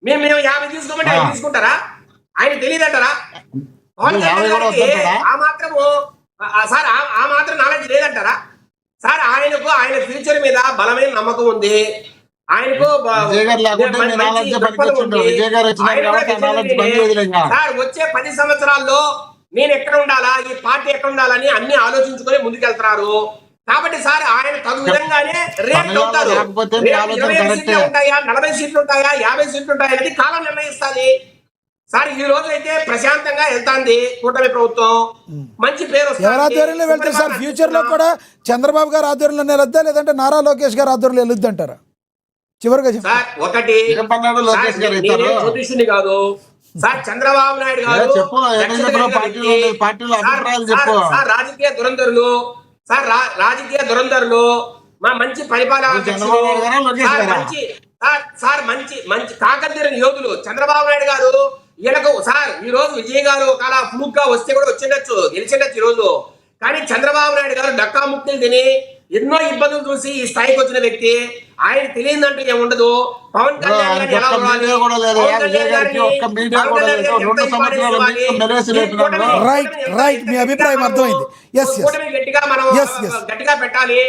మేము 50 తీసుకోమంటే ఆయన తీసుకుంటారా? ఆయన తెలియదంటారా? పవన్ కళ్యాణ్ గారికి ఆ మాత్రము సార్ ఆ మాత్రం నాలెడ్జ్ లేదంటారా? సార్ ఆయనకు ఆయన ఫ్యూచర్ మీద బలమైన నమ్మకం ఉంది. ఆయనకు సార్ వచ్చే 10 సంవత్సరాల్లో నేను ఎక్కడ ఉండాలా, ఈ పార్టీ ఎక్కడ ఉండాలని అన్ని ఆలోచించుకొని ముందుకెళ్తున్నారు. కాబట్టి సార్ ఆయన తగు విధంగానే రేపు అవుతారు. 20 సీట్లు ఉంటాయా, 40 సీట్లు ఉంటాయా, 50 సీట్లు ఉంటాయా అనేది కాలం నిర్ణయిస్తుంది. సార్ ఈ రోజు అయితే ప్రశాంతంగా వెళ్తాంది కూటమి ప్రభుత్వం, మంచి పేరు. ఎవరి ఆధ్వర్యంలో వెళ్తారు సార్? ఫ్యూచర్ లో కూడా చంద్రబాబు గారు ఆధ్వర్యంలో వెళ్తా, లేదంటే నారా లోకేష్ గారు ఆధ్వర్యంలో వెళ్ళొద్దు అంటారా? చివరిగా సార్ ఒకటి, జ్యోతిష్యుని కాదు సార్, చంద్రబాబు నాయుడు గారు రాజకీయ దురంధరులు, సార్ రాజకీయ దురంధరులు, మా మంచి పరిపాలన మంచి కాకతీయ యోధులు చంద్రబాబు నాయుడు గారు. ఈయనకు సార్ ఈ రోజు విజయ్ గారు ఒకవేళ ఫ్లూక్ గా వస్తే కూడా వచ్చిండొచ్చు, గెలిచిండొచ్చు ఈ రోజు. కానీ చంద్రబాబు నాయుడు గారు డక్కా ముక్తులు తిని ఎన్నో ఇబ్బందులు చూసి ఈ స్థాయికి వచ్చిన వ్యక్తి. ఆయన తెలియదంటూ ఏముండదు. పవన్ కళ్యాణ్ గారిని ఎలా ఉండాలి, మీ అభిప్రాయం అర్థమైంది. గట్టిగా మనం గట్టిగా పెట్టాలి.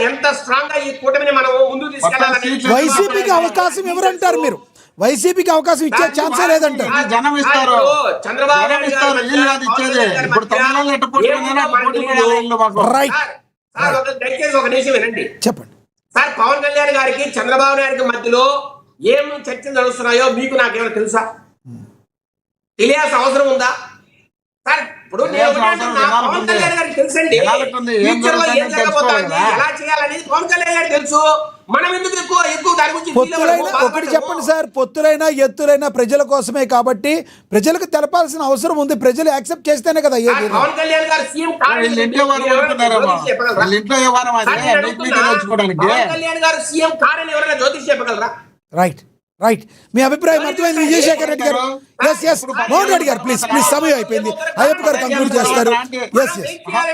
ఎంత స్ట్రాంగ్ గా ఈ కూటమిని మనం ముందుకు తీసుకెళ్లాలని. వైసీపీకి అవకాశం ఎవరంటారు మీరు? వైసీపీకి అవకాశం ఇచ్చే ఛాన్సే లేదంటారు. జనం ఇస్తారు, చంద్రబాబు నాయుడు దయచేసి ఒక నిమిషం వినండి, చెప్పండి సార్. పవన్ కళ్యాణ్ గారికి చంద్రబాబు నాయుడుకి మధ్యలో ఏం చర్చలు నడుస్తున్నాయో మీకు నాకేమైనా తెలుసా? తెలియాల్సిన అవసరం ఉందా సార్? ఇప్పుడు పవన్ కళ్యాణ్ గారికి తెలుసండి ఫ్యూచర్ లో ఏం జరగబోతోంది, ఎలా చేయాలనేది పవన్ కళ్యాణ్ గారికి తెలుసు. మనం ఎందుకు ఎక్కువ దాని గురించి ఒకటి చెప్పండి సార్, పొత్తులైనా ఎత్తులైనా ప్రజల కోసమే కాబట్టి ప్రజలకు తెలపాల్సిన అవసరం ఉంది. ప్రజలు యాక్సెప్ట్ చేస్తేనే కదా. పవన్ కళ్యాణ్ గారు సీఎం పవన్ కళ్యాణ్ గారు సీఎం కారని ఎవరైనా జ్యోతిష్ చెప్పగలరా? రైట్ మీ అభిప్రాయం అర్థమైంది విజయశేఖర్ రెడ్డి గారు. మోహన్ రెడ్డి గారు ప్లీజ్ సమయం అయిపోయింది. అయ్యప్ప గారు కంక్లూడ్ చేస్తారు.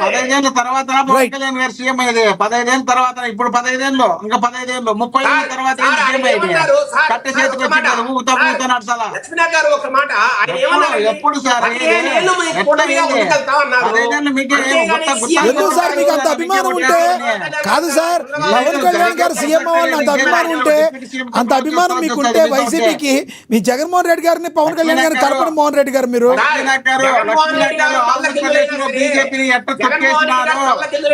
15 ఏళ్ళ తర్వాత పవన్ కళ్యాణ్ గారు సీఎం అయ్యేది. 15 ఏళ్ళ తర్వాత, ఇప్పుడు 15 ఏళ్ళు, ఇంకా 15 ఏళ్ళు, 30 ఏళ్ళ తర్వాత సీఎం అయ్యేది. కట్టె చేతికి నడచాలా? ఎప్పుడు సార్ 15 ఏళ్ళు మీకు ఎందుకు సార్ మీకు అంత అభిమానం ఉంటే? కాదు సార్, పవన్ కళ్యాణ్ గారు సీఎం అవ్వాలని అంత అభిమానం ఉంటే, అంత అభిమానం మీకు ఉంటే వైసీపీకి మీ జగన్మోహన్ రెడ్డి గారిని పవన్ కళ్యాణ్ గారిని కలపడం. మోహన్ రెడ్డి గారు మీరు బీజేపీని ఎట్ట తొక్కేసినారు,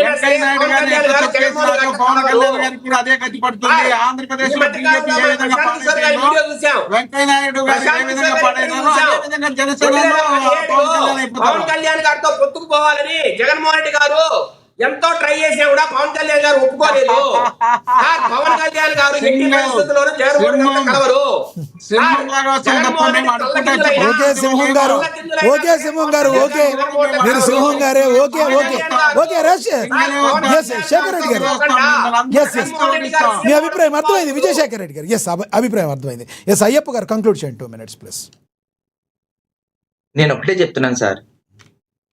వెంకయ్య నాయుడు గారిని ఎట్ట తొక్కేసినారు, పవన్ కళ్యాణ్ గారికి కూడా అదే గతి పడుతుంది. ఆంధ్రప్రదేశ్ లో బీజేపీ ఏ విధంగా పాడైందో, వెంకయ్య నాయుడు గారు ఏ విధంగా పాడైనారో అదే విధంగా జనసేనలో పవన్ కళ్యాణ్ గారితో పొత్తుకుపోవాలని జగన్మోహన్ రెడ్డి గారు ఎంతో ట్రై చేసినా కూడా పవన్ కళ్యాణ్ గారు ఒప్పుకోలేదు. పవన్ కళ్యాణ్ గారు ఎట్టి పరిస్థితుల్లోనూ జగన్మోహన్ రెడ్డి కలవరు. ఓకే సింహం గారు, ఓకే సింహం గారు, ఓకే మీరు సింహం గారే. ఓకే శేఖర్ రెడ్డి గారు, మీ అభిప్రాయం అర్థమైంది. విజయశేఖర్ రెడ్డి గారు అభిప్రాయం అర్థమైంది. అయ్యప్ప గారు కంక్లూడ్ చేయండి 2 minutes ప్లీజ్. నేను ఒకటే చెప్తున్నాను సార్,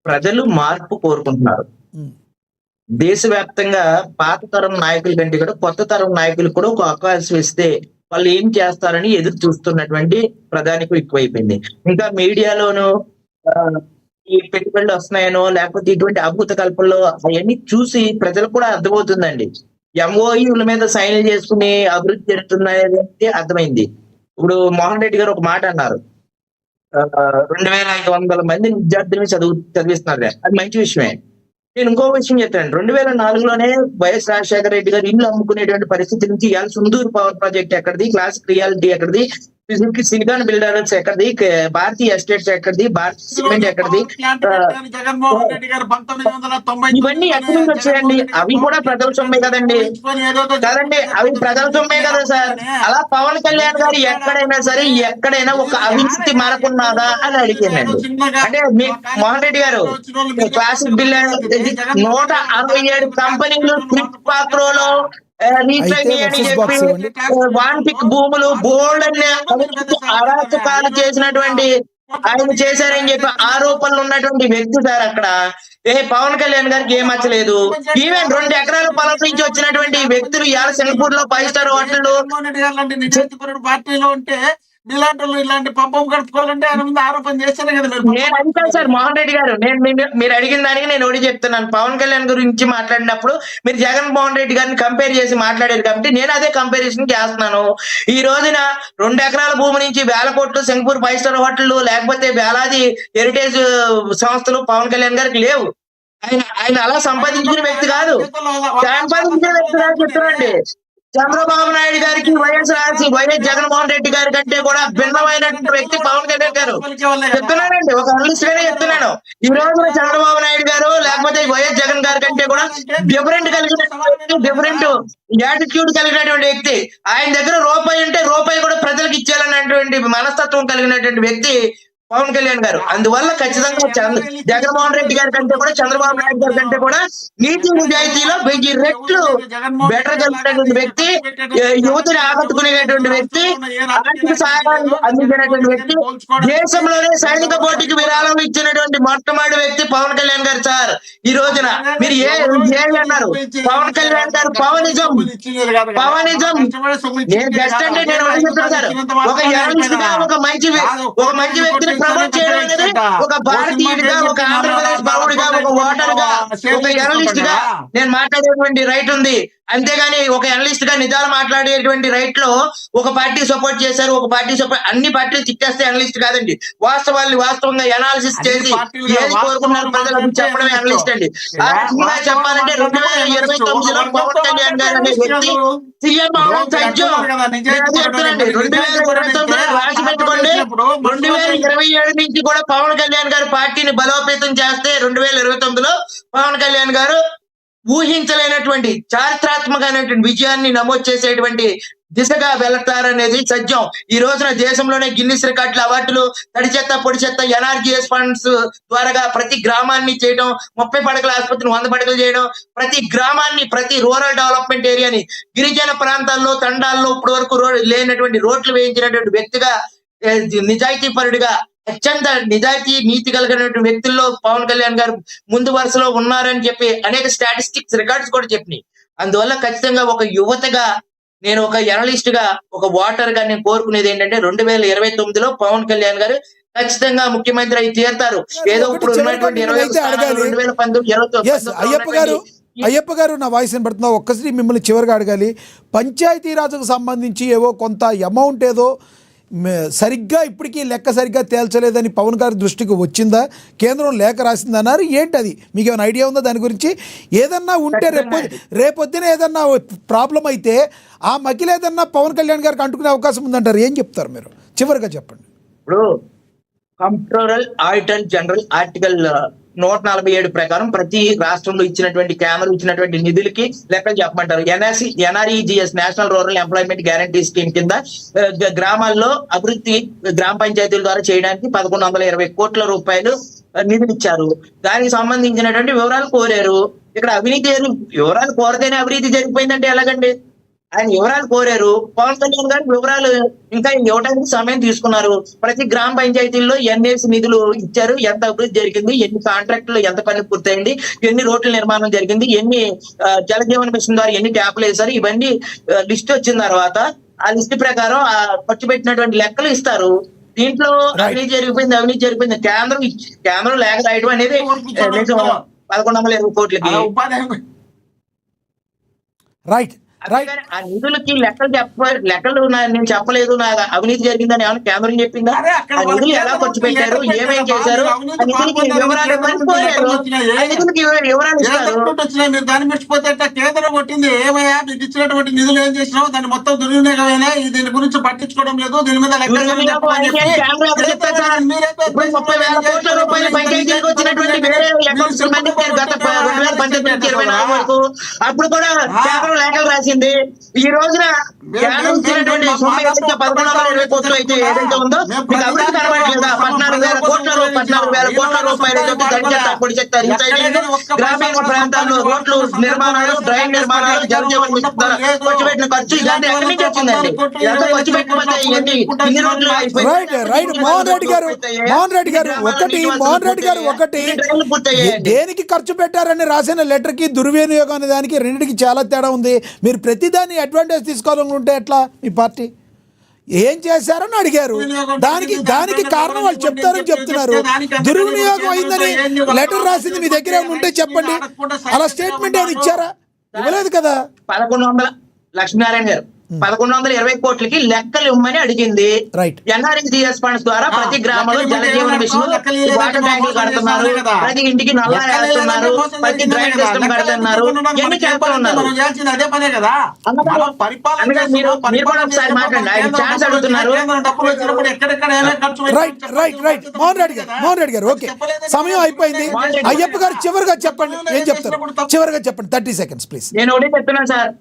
ప్రజలు మార్పు కోరుకుంటున్నారు. దేశవ్యాప్తంగా పాత తరం నాయకుల కంటే కూడా కొత్త తరం నాయకులు కూడా ఒక అవకాశం ఇస్తే వాళ్ళు ఏం చేస్తారని ఎదురు చూస్తున్నటువంటి ప్రధానికు ఎక్కువైపోయింది. ఇంకా మీడియాలోనూ ఈ పెట్టుబడులు వస్తున్నాయనో లేకపోతే ఇటువంటి అభూత కల్పనలో అవన్నీ చూసి ప్రజలకు కూడా అర్థమవుతుందండి ఎంఓయూల మీద సైన్లు చేసుకుని అభివృద్ధి జరుగుతున్నది అర్థమైంది. ఇప్పుడు మోహన్ రెడ్డి గారు ఒక మాట అన్నారు, 2500 మంది విద్యార్థుల్ని చదివిస్తున్నారు, అది మంచి విషయమే. నేను ఇంకో విషయం చెప్తాను, 2004లోనే వైఎస్ రాజశేఖర రెడ్డి గారు ఇల్లు అమ్ముకునేటువంటి పరిస్థితి నుంచి ఇవాళ సుందూర్ పవర్ ప్రాజెక్ట్ ఎక్కడిది, క్లాసిక్ రియాలిటీ ఎక్కడిది, సిలికాన్ బిల్డర్స్ ఎక్కడిది, భారతీయ ఎస్టేట్స్ ఎక్కడిది, భారతీయ సిమెంట్ ఎక్కడిది, జగన్మోహన్ రెడ్డి గారు 1990 ఇవన్నీ ఎక్కడి నుంచి వచ్చాయండి? అవి కూడా ప్రజల సొమ్మే కదండి. కదండి, అవి ప్రజల సొమ్మే కదా సార్. అలా పవన్ కళ్యాణ్ గారు ఎక్కడైనా సరే, ఎక్కడైనా ఒక అవినీతి మరకున్నదా అని అడిగానండి. అంటే మీ మోహన్ రెడ్డి గారు క్లాసిక్ బిల్డర్ 167 కంపెనీలు ట్రిప్పాక్రోలో రీసైన్ అని చెప్పి వాన్పిక్ భూములు బోల్డ్ అనే అరాచకాలు చేసినటువంటి ఆయన చేశారని చెప్పి ఆరోపణలు ఉన్నటువంటి వ్యక్తి సార్. అక్కడ పవన్ కళ్యాణ్ గారికి ఏం మచ్చలేదు. ఈవెన్ 2 ఎకరాల పొలం నుంచి వచ్చినటువంటి వ్యక్తులు ఇవాళ సింగపూర్ లో 5 స్టార్ హోటల్ పార్టీలో ఉంటే ఇలాంటి పంపం గడుపుకోవాలంటే ఆయన ముందు ఆరోపణ చేస్తేనే కదా నేను అడుగుతాను సార్ మోహన్ రెడ్డి గారు. మీరు అడిగిన దానికి నేను ఒకటి చెప్తున్నాను. పవన్ కళ్యాణ్ గురించి మాట్లాడినప్పుడు మీరు జగన్మోహన్ రెడ్డి గారిని కంపేర్ చేసి మాట్లాడారు కాబట్టి నేను అదే కంపారిజన్ చేస్తున్నాను. ఈ రోజున 2 ఎకరాల భూమి నుంచి వేల కోట్లు సింగపూర్ 5 స్టార్ హోటళ్లు లేకపోతే వేలాది హెరిటేజ్ సంస్థలు పవన్ కళ్యాణ్ గారికి లేవు. ఆయన అలా సంపాదించిన వ్యక్తి కాదు, సంపాదించిన వ్యక్తి కాదు చెప్తున్నాండి. చంద్రబాబు నాయుడు గారికి వైఎస్ జగన్మోహన్ రెడ్డి గారి కంటే కూడా భిన్నమైనటువంటి వ్యక్తి పవన్ కళ్యాణ్ గారు. చెప్తున్నానండి, ఒక అనలిస్ట్ గానే చెప్తున్నాను. ఈ రోజున చంద్రబాబు నాయుడు గారు లేకపోతే వైఎస్ జగన్ గారి కంటే కూడా డిఫరెంట్ యాటిట్యూడ్ కలిగినటువంటి వ్యక్తి. ఆయన దగ్గర రూపాయి ఉంటే రూపాయి కూడా ప్రజలకు ఇచ్చేయాలన్నటువంటి మనస్తత్వం కలిగినటువంటి వ్యక్తి పవన్ కళ్యాణ్ గారు. అందువల్ల ఖచ్చితంగా జగన్మోహన్ రెడ్డి గారి కంటే కూడా చంద్రబాబు నాయుడు గారి కంటే కూడా నీతి నిజాయితీలో 1000 రెట్లు బెటర్ కలిగినటువంటి వ్యక్తి, యువతని ఆకట్టుకునేటువంటి వ్యక్తి, ఆర్థిక సహాయాన్ని అందించినటువంటి వ్యక్తి, దేశంలోనే సైనిక పోటీకి విరాళం ఇచ్చినటువంటి మొట్టమొదటి వ్యక్తి పవన్ కళ్యాణ్ గారు సార్. ఈ రోజున మీరు ఏమి అన్నారు? పవన్ కళ్యాణ్ గారు పవనిజం నేను జస్ట్ అంటే నేను అడుగుతున్నాను సార్, ఒక జర్నలిస్ట్ గా ఒక మంచి వ్యక్తిని ప్రమోట్ చేయడం అనేది ఒక భారతీయుడిగా, ఒక ఆంధ్రప్రదేశ్ పౌరుడిగా, ఒక ఓటర్ గా, ఒక జర్నలిస్ట్ గా నేను మాట్లాడేటువంటి రైట్ ఉంది. అంతేగాని ఒక అనలిస్ట్ గా నిజాలు మాట్లాడేటువంటి రైట్ లో ఒక పార్టీ సపోర్ట్ చేశారు, ఒక పార్టీ సపోర్ట్, అన్ని పార్టీలు తిట్టేస్తే అనలిస్ట్ కాదండి. వాస్తవాన్ని వాస్తవంగా ఎనాలిసిస్ చేసి ఏది కోరుకున్నారు ప్రజలకు చెప్పడమే అనలిస్ట్ అండి. చెప్పాలంటే 2029లో పవన్ కళ్యాణ్ గారు అనే వ్యక్తి సీఎం అవడం సత్యం. 2029 రాసి పెట్టుకోండి. 2027 నుంచి కూడా పవన్ కళ్యాణ్ గారు పార్టీని బలోపేతం చేస్తే 2029లో పవన్ కళ్యాణ్ గారు ఊహించలేనటువంటి చారిత్రాత్మకమైనటువంటి విజయాన్ని నమోదు చేసేటువంటి దిశగా వెళతారనేది సత్యం. ఈ రోజున దేశంలోనే గిన్నిస్ రికార్డుల అవార్డులు, తడి చెత్త పొడి చెత్త ఎన్ఆర్జీఎస్ ఫండ్స్ ద్వారా ప్రతి గ్రామాన్ని చేయడం, 30 పడకల ఆసుపత్రిని 100 పడకలు చేయడం, ప్రతి గ్రామాన్ని, ప్రతి రూరల్ డెవలప్మెంట్ ఏరియాని, గిరిజన ప్రాంతాల్లో తండాల్లో ఇప్పటి వరకు లేనటువంటి రోడ్లు వేయించినటువంటి వ్యక్తిగా, నిజాయితీ పరుడిగా, అత్యంత నిజాయితీ నీతి కలిగినటువంటి వ్యక్తుల్లో పవన్ కళ్యాణ్ గారు ముందు వరుసలో ఉన్నారని చెప్పి అనేక స్టాటిస్టిక్స్ రికార్డ్స్ కూడా చెప్పినాయి. అందువల్ల ఖచ్చితంగా ఒక యువతగా, నేను ఒక జర్నలిస్ట్ గా, ఒక ఓటర్ గా నేను కోరుకునేది ఏంటంటే 2029లో పవన్ కళ్యాణ్ గారు ఖచ్చితంగా ముఖ్యమంత్రి అయి తీరుతారు. ఏదో ఇప్పుడు ఉన్నటువంటి 2019 అయ్యప్ప గారు నా వాయిస్ వినబడుతున్నా. ఒక్కసారి మిమ్మల్ని చివరిగా అడగాలి. పంచాయతీరాజ్కు సంబంధించి ఏవో కొంత అమౌంట్ ఏదో సరిగ్గా ఇప్పటికీ లెక్క సరిగ్గా తేల్చలేదని పవన్ గారి దృష్టికి వచ్చిందా? కేంద్రం లేఖ రాసిందన్నారు. ఏంటి అది? మీకు ఏమైనా ఐడియా ఉందా దాని గురించి? ఏదన్నా ఉంటే రేపొద్దున ఏదన్నా ప్రాబ్లం అయితే ఆ మకిలి ఏదన్నా పవన్ కళ్యాణ్ గారికి అంటుకునే అవకాశం ఉందంటారు. ఏం చెప్తారు మీరు? చివరిగా చెప్పండి. ఇప్పుడు కంప్ట్రోలర్ ఆడిటర్ జనరల్ ఆర్టికల్ 147 ప్రకారం ప్రతి రాష్ట్రంలో ఇచ్చినటువంటి కేంద్రం ఇచ్చినటువంటి నిధులకి లెక్కలు చెప్పమంటారు. NREGS national rural employment guarantee scheme కింద గ్రామాల్లో అభివృద్ధి గ్రామ పంచాయతీల ద్వారా చేయడానికి 1120 కోట్ల రూపాయలు నిధులు ఇచ్చారు. దానికి సంబంధించినటువంటి వివరాలు కోరారు. ఇక్కడ అవినీతి వివరాలు కోరితేనే అవినీతి జరిగిపోయిందంటే ఎలాగండి? ఆయన వివరాలు కోరారు. పవన్ కళ్యాణ్ గారు వివరాలు ఇంకా ఇవ్వడానికి సమయం తీసుకున్నారు. ప్రతి గ్రామ పంచాయతీల్లో ఎన్ఏసి నిధులు ఇచ్చారు, ఎంత అభివృద్ధి జరిగింది, ఎన్ని కాంట్రాక్టులు ఎంత పని పూర్తయింది, ఎన్ని రోడ్ల నిర్మాణం జరిగింది, ఎన్ని జలజీవన మిషన్ ద్వారా ఎన్ని ట్యాపులు వేశారు, ఇవన్నీ లిస్ట్ వచ్చిన తర్వాత ఆ లిస్ట్ ప్రకారం ఆ ఖర్చు పెట్టినటువంటి లెక్కలు ఇస్తారు. దీంట్లో అవినీతి జరిగిపోయింది. కేంద్రం లేఖ రాయడం అనేది 1120 కోట్లకి. రైట్ రైట్ అంతేగాని ఆ నిధులకి లెక్కలు నేను చెప్పలేదు, నా అవినీతి జరిగిందని ఏమైనా కేంద్రం చెప్పిందా? అరే అక్కడ ఆ నిధులు ఎలా కేంద్రం ఖర్చు పెట్టారు, లెటర్ ఏమేం పెట్టారు, చేశారు, మీరు ఆ అవినీతి నిధులకి పాల్పడ్డారని వివరాలు కేంద్రం ఇవ్వని నుంచి పోయారు. లెటర్లు వచ్చినాయి. ఆ నిధులకి వివరాలు ఇస్తారు. వచ్చినాయి, మీరు దాన్ని మర్చిపోతే ఎట్లా? కేంద్రం కొట్టింది ఏమయ్యా, మీకు ఇచ్చినటువంటి నిధులు ఏం చేసినావు, దాన్ని మొత్తం దుర్వినియోగమైనా, దీని గురించి పట్టించుకోవడం లేదు, దీని మీద లెక్కలు దుర్వినియోగం చెప్పమని అయితే చెప్పి కేంద్రం ఎవరు చెప్పారు సార్? ఇప్పుడు 30,000 కోట్ల రూపాయలు పంచాయతీలకు వచ్చినటువంటి వేరే అకౌంట్స్ మందికి గత 2018 నుంచి 24 వరకు అప్పుడు కూడా కేంద్రం లేఖలు రాసింది. ఈ రోజున కేంద్రం ఇచ్చినటువంటి సొమ్ము ఏదైతే 1120 కోట్లు అయితే ఏదైతే ఉందో మీకు అభివృద్ధి కనబడలేదా? 14,000 కోట్ల రూపాయలు పొడి చెత్త రీసైక్లింగ్, గ్రామీణ ప్రాంతాల్లో రోడ్లు నిర్మాణాలు, డ్రైన్ నిర్మాణాలు, జలజీవన్ మిషన్ ఖర్చు పెట్టిన ఖర్చు ఇలాంటి ఎక్కడి నుంచి వచ్చిందండి? ఇదంతా ఖర్చు పెట్టకపోతే ఇవన్నీ ఇన్ని రోజులు రైట్ మోహన్ రెడ్డి గారు ఒకటి దేనికి ఖర్చు పెట్టారని రాసిన లెటర్ కి దుర్వినియోగం అనే దానికి రెండింటికి చాలా తేడా ఉంది. మీరు ప్రతిదాన్ని అడ్వాంటేజ్ తీసుకోవాలనుకుంటే ఎట్లా? మీ పార్టీ ఏం చేశారని అడిగారు, దానికి కారణం వాళ్ళు చెప్తారని చెప్తున్నారు. దుర్వినియోగం అయిందని లెటర్ రాసింది మీ దగ్గర ఏమైనా ఉంటే చెప్పండి. అలా స్టేట్మెంట్ ఏమైనా ఇచ్చారా? ఇవ్వలేదు కదా. 1100 లక్ష్మీనారాయణ గారు 1120 కోట్లకి లెక్కలు ఇవ్వమని అడిగింది. రైట్. ఎన్ఆర్ఎస్డిఎస్ ఫండ్స్ ద్వారా ప్రతి గ్రామంలో జలజీవన మిషన్, వాటర్ ట్యాంకులు కడుతున్నారు, ప్రతి ఇంటికి నల్లా వేస్తున్నారు, ప్రతి డ్రైన్ సిస్టమ్ కడుతున్నారు, ఎన్ని చేస్తున్నారు. అదే పనే కదా. మీరు కూడా ఒకసారి మాట్లాడండి, ఆయన ఛాన్స్ అడుగుతున్నారు. రైట్ మోహన్ రెడ్డి గారు ఓకే, సమయం అయిపోయింది. అయ్యప్ప గారు చివరిగా చెప్పండి, ఏం చెప్తారు? చివరిగా చెప్పండి, 30 seconds ప్లీజ్. నేను ఒకటి చెప్తున్నాను సార్,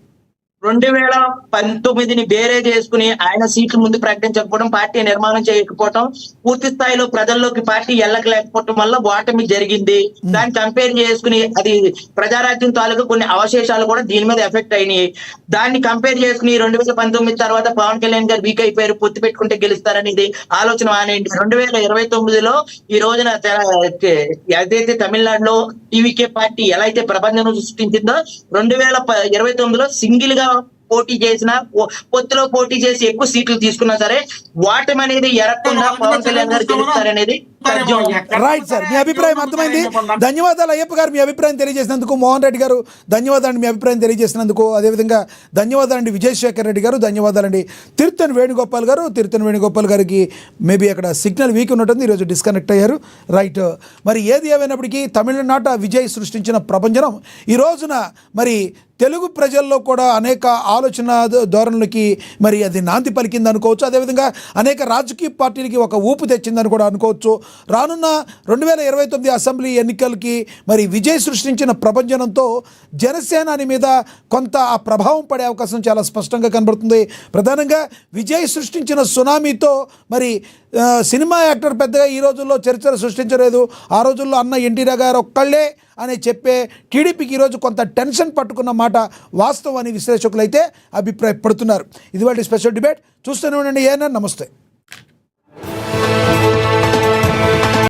2019ని బేరే చేసుకుని ఆయన సీట్లు ముందు ప్రకటించకపోవడం, పార్టీ నిర్మాణం చేయకపోవడం, పూర్తి స్థాయిలో ప్రజల్లోకి పార్టీ వెళ్ళలేకపోవడం వల్ల ఓటమి జరిగింది. దాన్ని కంపేర్ చేసుకుని అది ప్రజారాజ్యం తాలూకు కొన్ని అవశేషాలు కూడా దీని మీద ఎఫెక్ట్ అయినాయి. దాన్ని కంపేర్ చేసుకుని 2019 తర్వాత పవన్ కళ్యాణ్ గారు వీక్ అయిపోయారు, పొత్తు పెట్టుకుంటే గెలుస్తారనేది ఆలోచన మానేయండి. 2029లో ఈ రోజున ఏదైతే తమిళనాడులో టీవీకే పార్టీ ఎలా అయితే ప్రబంధం సృష్టించిందో 2029లో సింగిల్ గా పోటీ చేసిన, పొత్తులో పోటీ చేసి ఎక్కువ సీట్లు తీసుకున్నా సరే ఓటమి అనేది ఎరగకుండా పవన్ కళ్యాణ్ గారు గెలుస్తారనేది. రైట్ సార్, మీ అభిప్రాయం అర్థమైంది. ధన్యవాదాలు అయ్యప్ప గారు మీ అభిప్రాయం తెలియజేసినందుకు. మోహన్ రెడ్డి గారు ధన్యవాదాలు మీ అభిప్రాయం తెలియజేసినందుకు. అదేవిధంగా ధన్యవాదాలండి విజయశేఖర్ రెడ్డి గారు, ధన్యవాదాలండి తిరుత్తని వేణుగోపాల్ గారు. తిరుత్తని వేణుగోపాల్ గారికి మేబీ అక్కడ సిగ్నల్ వీక్ ఉన్నట్టుంది, ఈరోజు డిస్కనెక్ట్ అయ్యారు. రైట్, మరి ఏది ఏమైనప్పటికీ తమిళనాట విజయ్ సృష్టించిన ప్రభంజనం ఈ రోజున మరి తెలుగు ప్రజల్లో కూడా అనేక ఆలోచన ధోరణులకి మరి అది నాంది పలికింది అనుకోవచ్చు. అదేవిధంగా అనేక రాజకీయ పార్టీలకి ఒక ఊపు తెచ్చిందని కూడా అనుకోవచ్చు. రానున్న 2029 అసెంబ్లీ ఎన్నికలకి మరి విజయ్ సృష్టించిన ప్రభంజనంతో జనసేనాని మీద కొంత ఆ ప్రభావం పడే అవకాశం చాలా స్పష్టంగా కనబడుతుంది. ప్రధానంగా విజయ్ సృష్టించిన సునామీతో మరి సినిమా యాక్టర్ పెద్దగా ఈ రోజుల్లో చరిత్ర సృష్టించలేదు. ఆ రోజుల్లో అన్న ఎన్టీఆర్ గారు ఒక్కళ్ళే అని చెప్పే టీడీపీకి ఈరోజు కొంత టెన్షన్ పట్టుకున్న మాట వాస్తవం అని విశ్లేషకులు అయితే అభిప్రాయపడుతున్నారు. ఇది వాటి స్పెషల్ డిబేట్. చూస్తూనే ఉండండి ఏఎన్ఆర్. నమస్తే.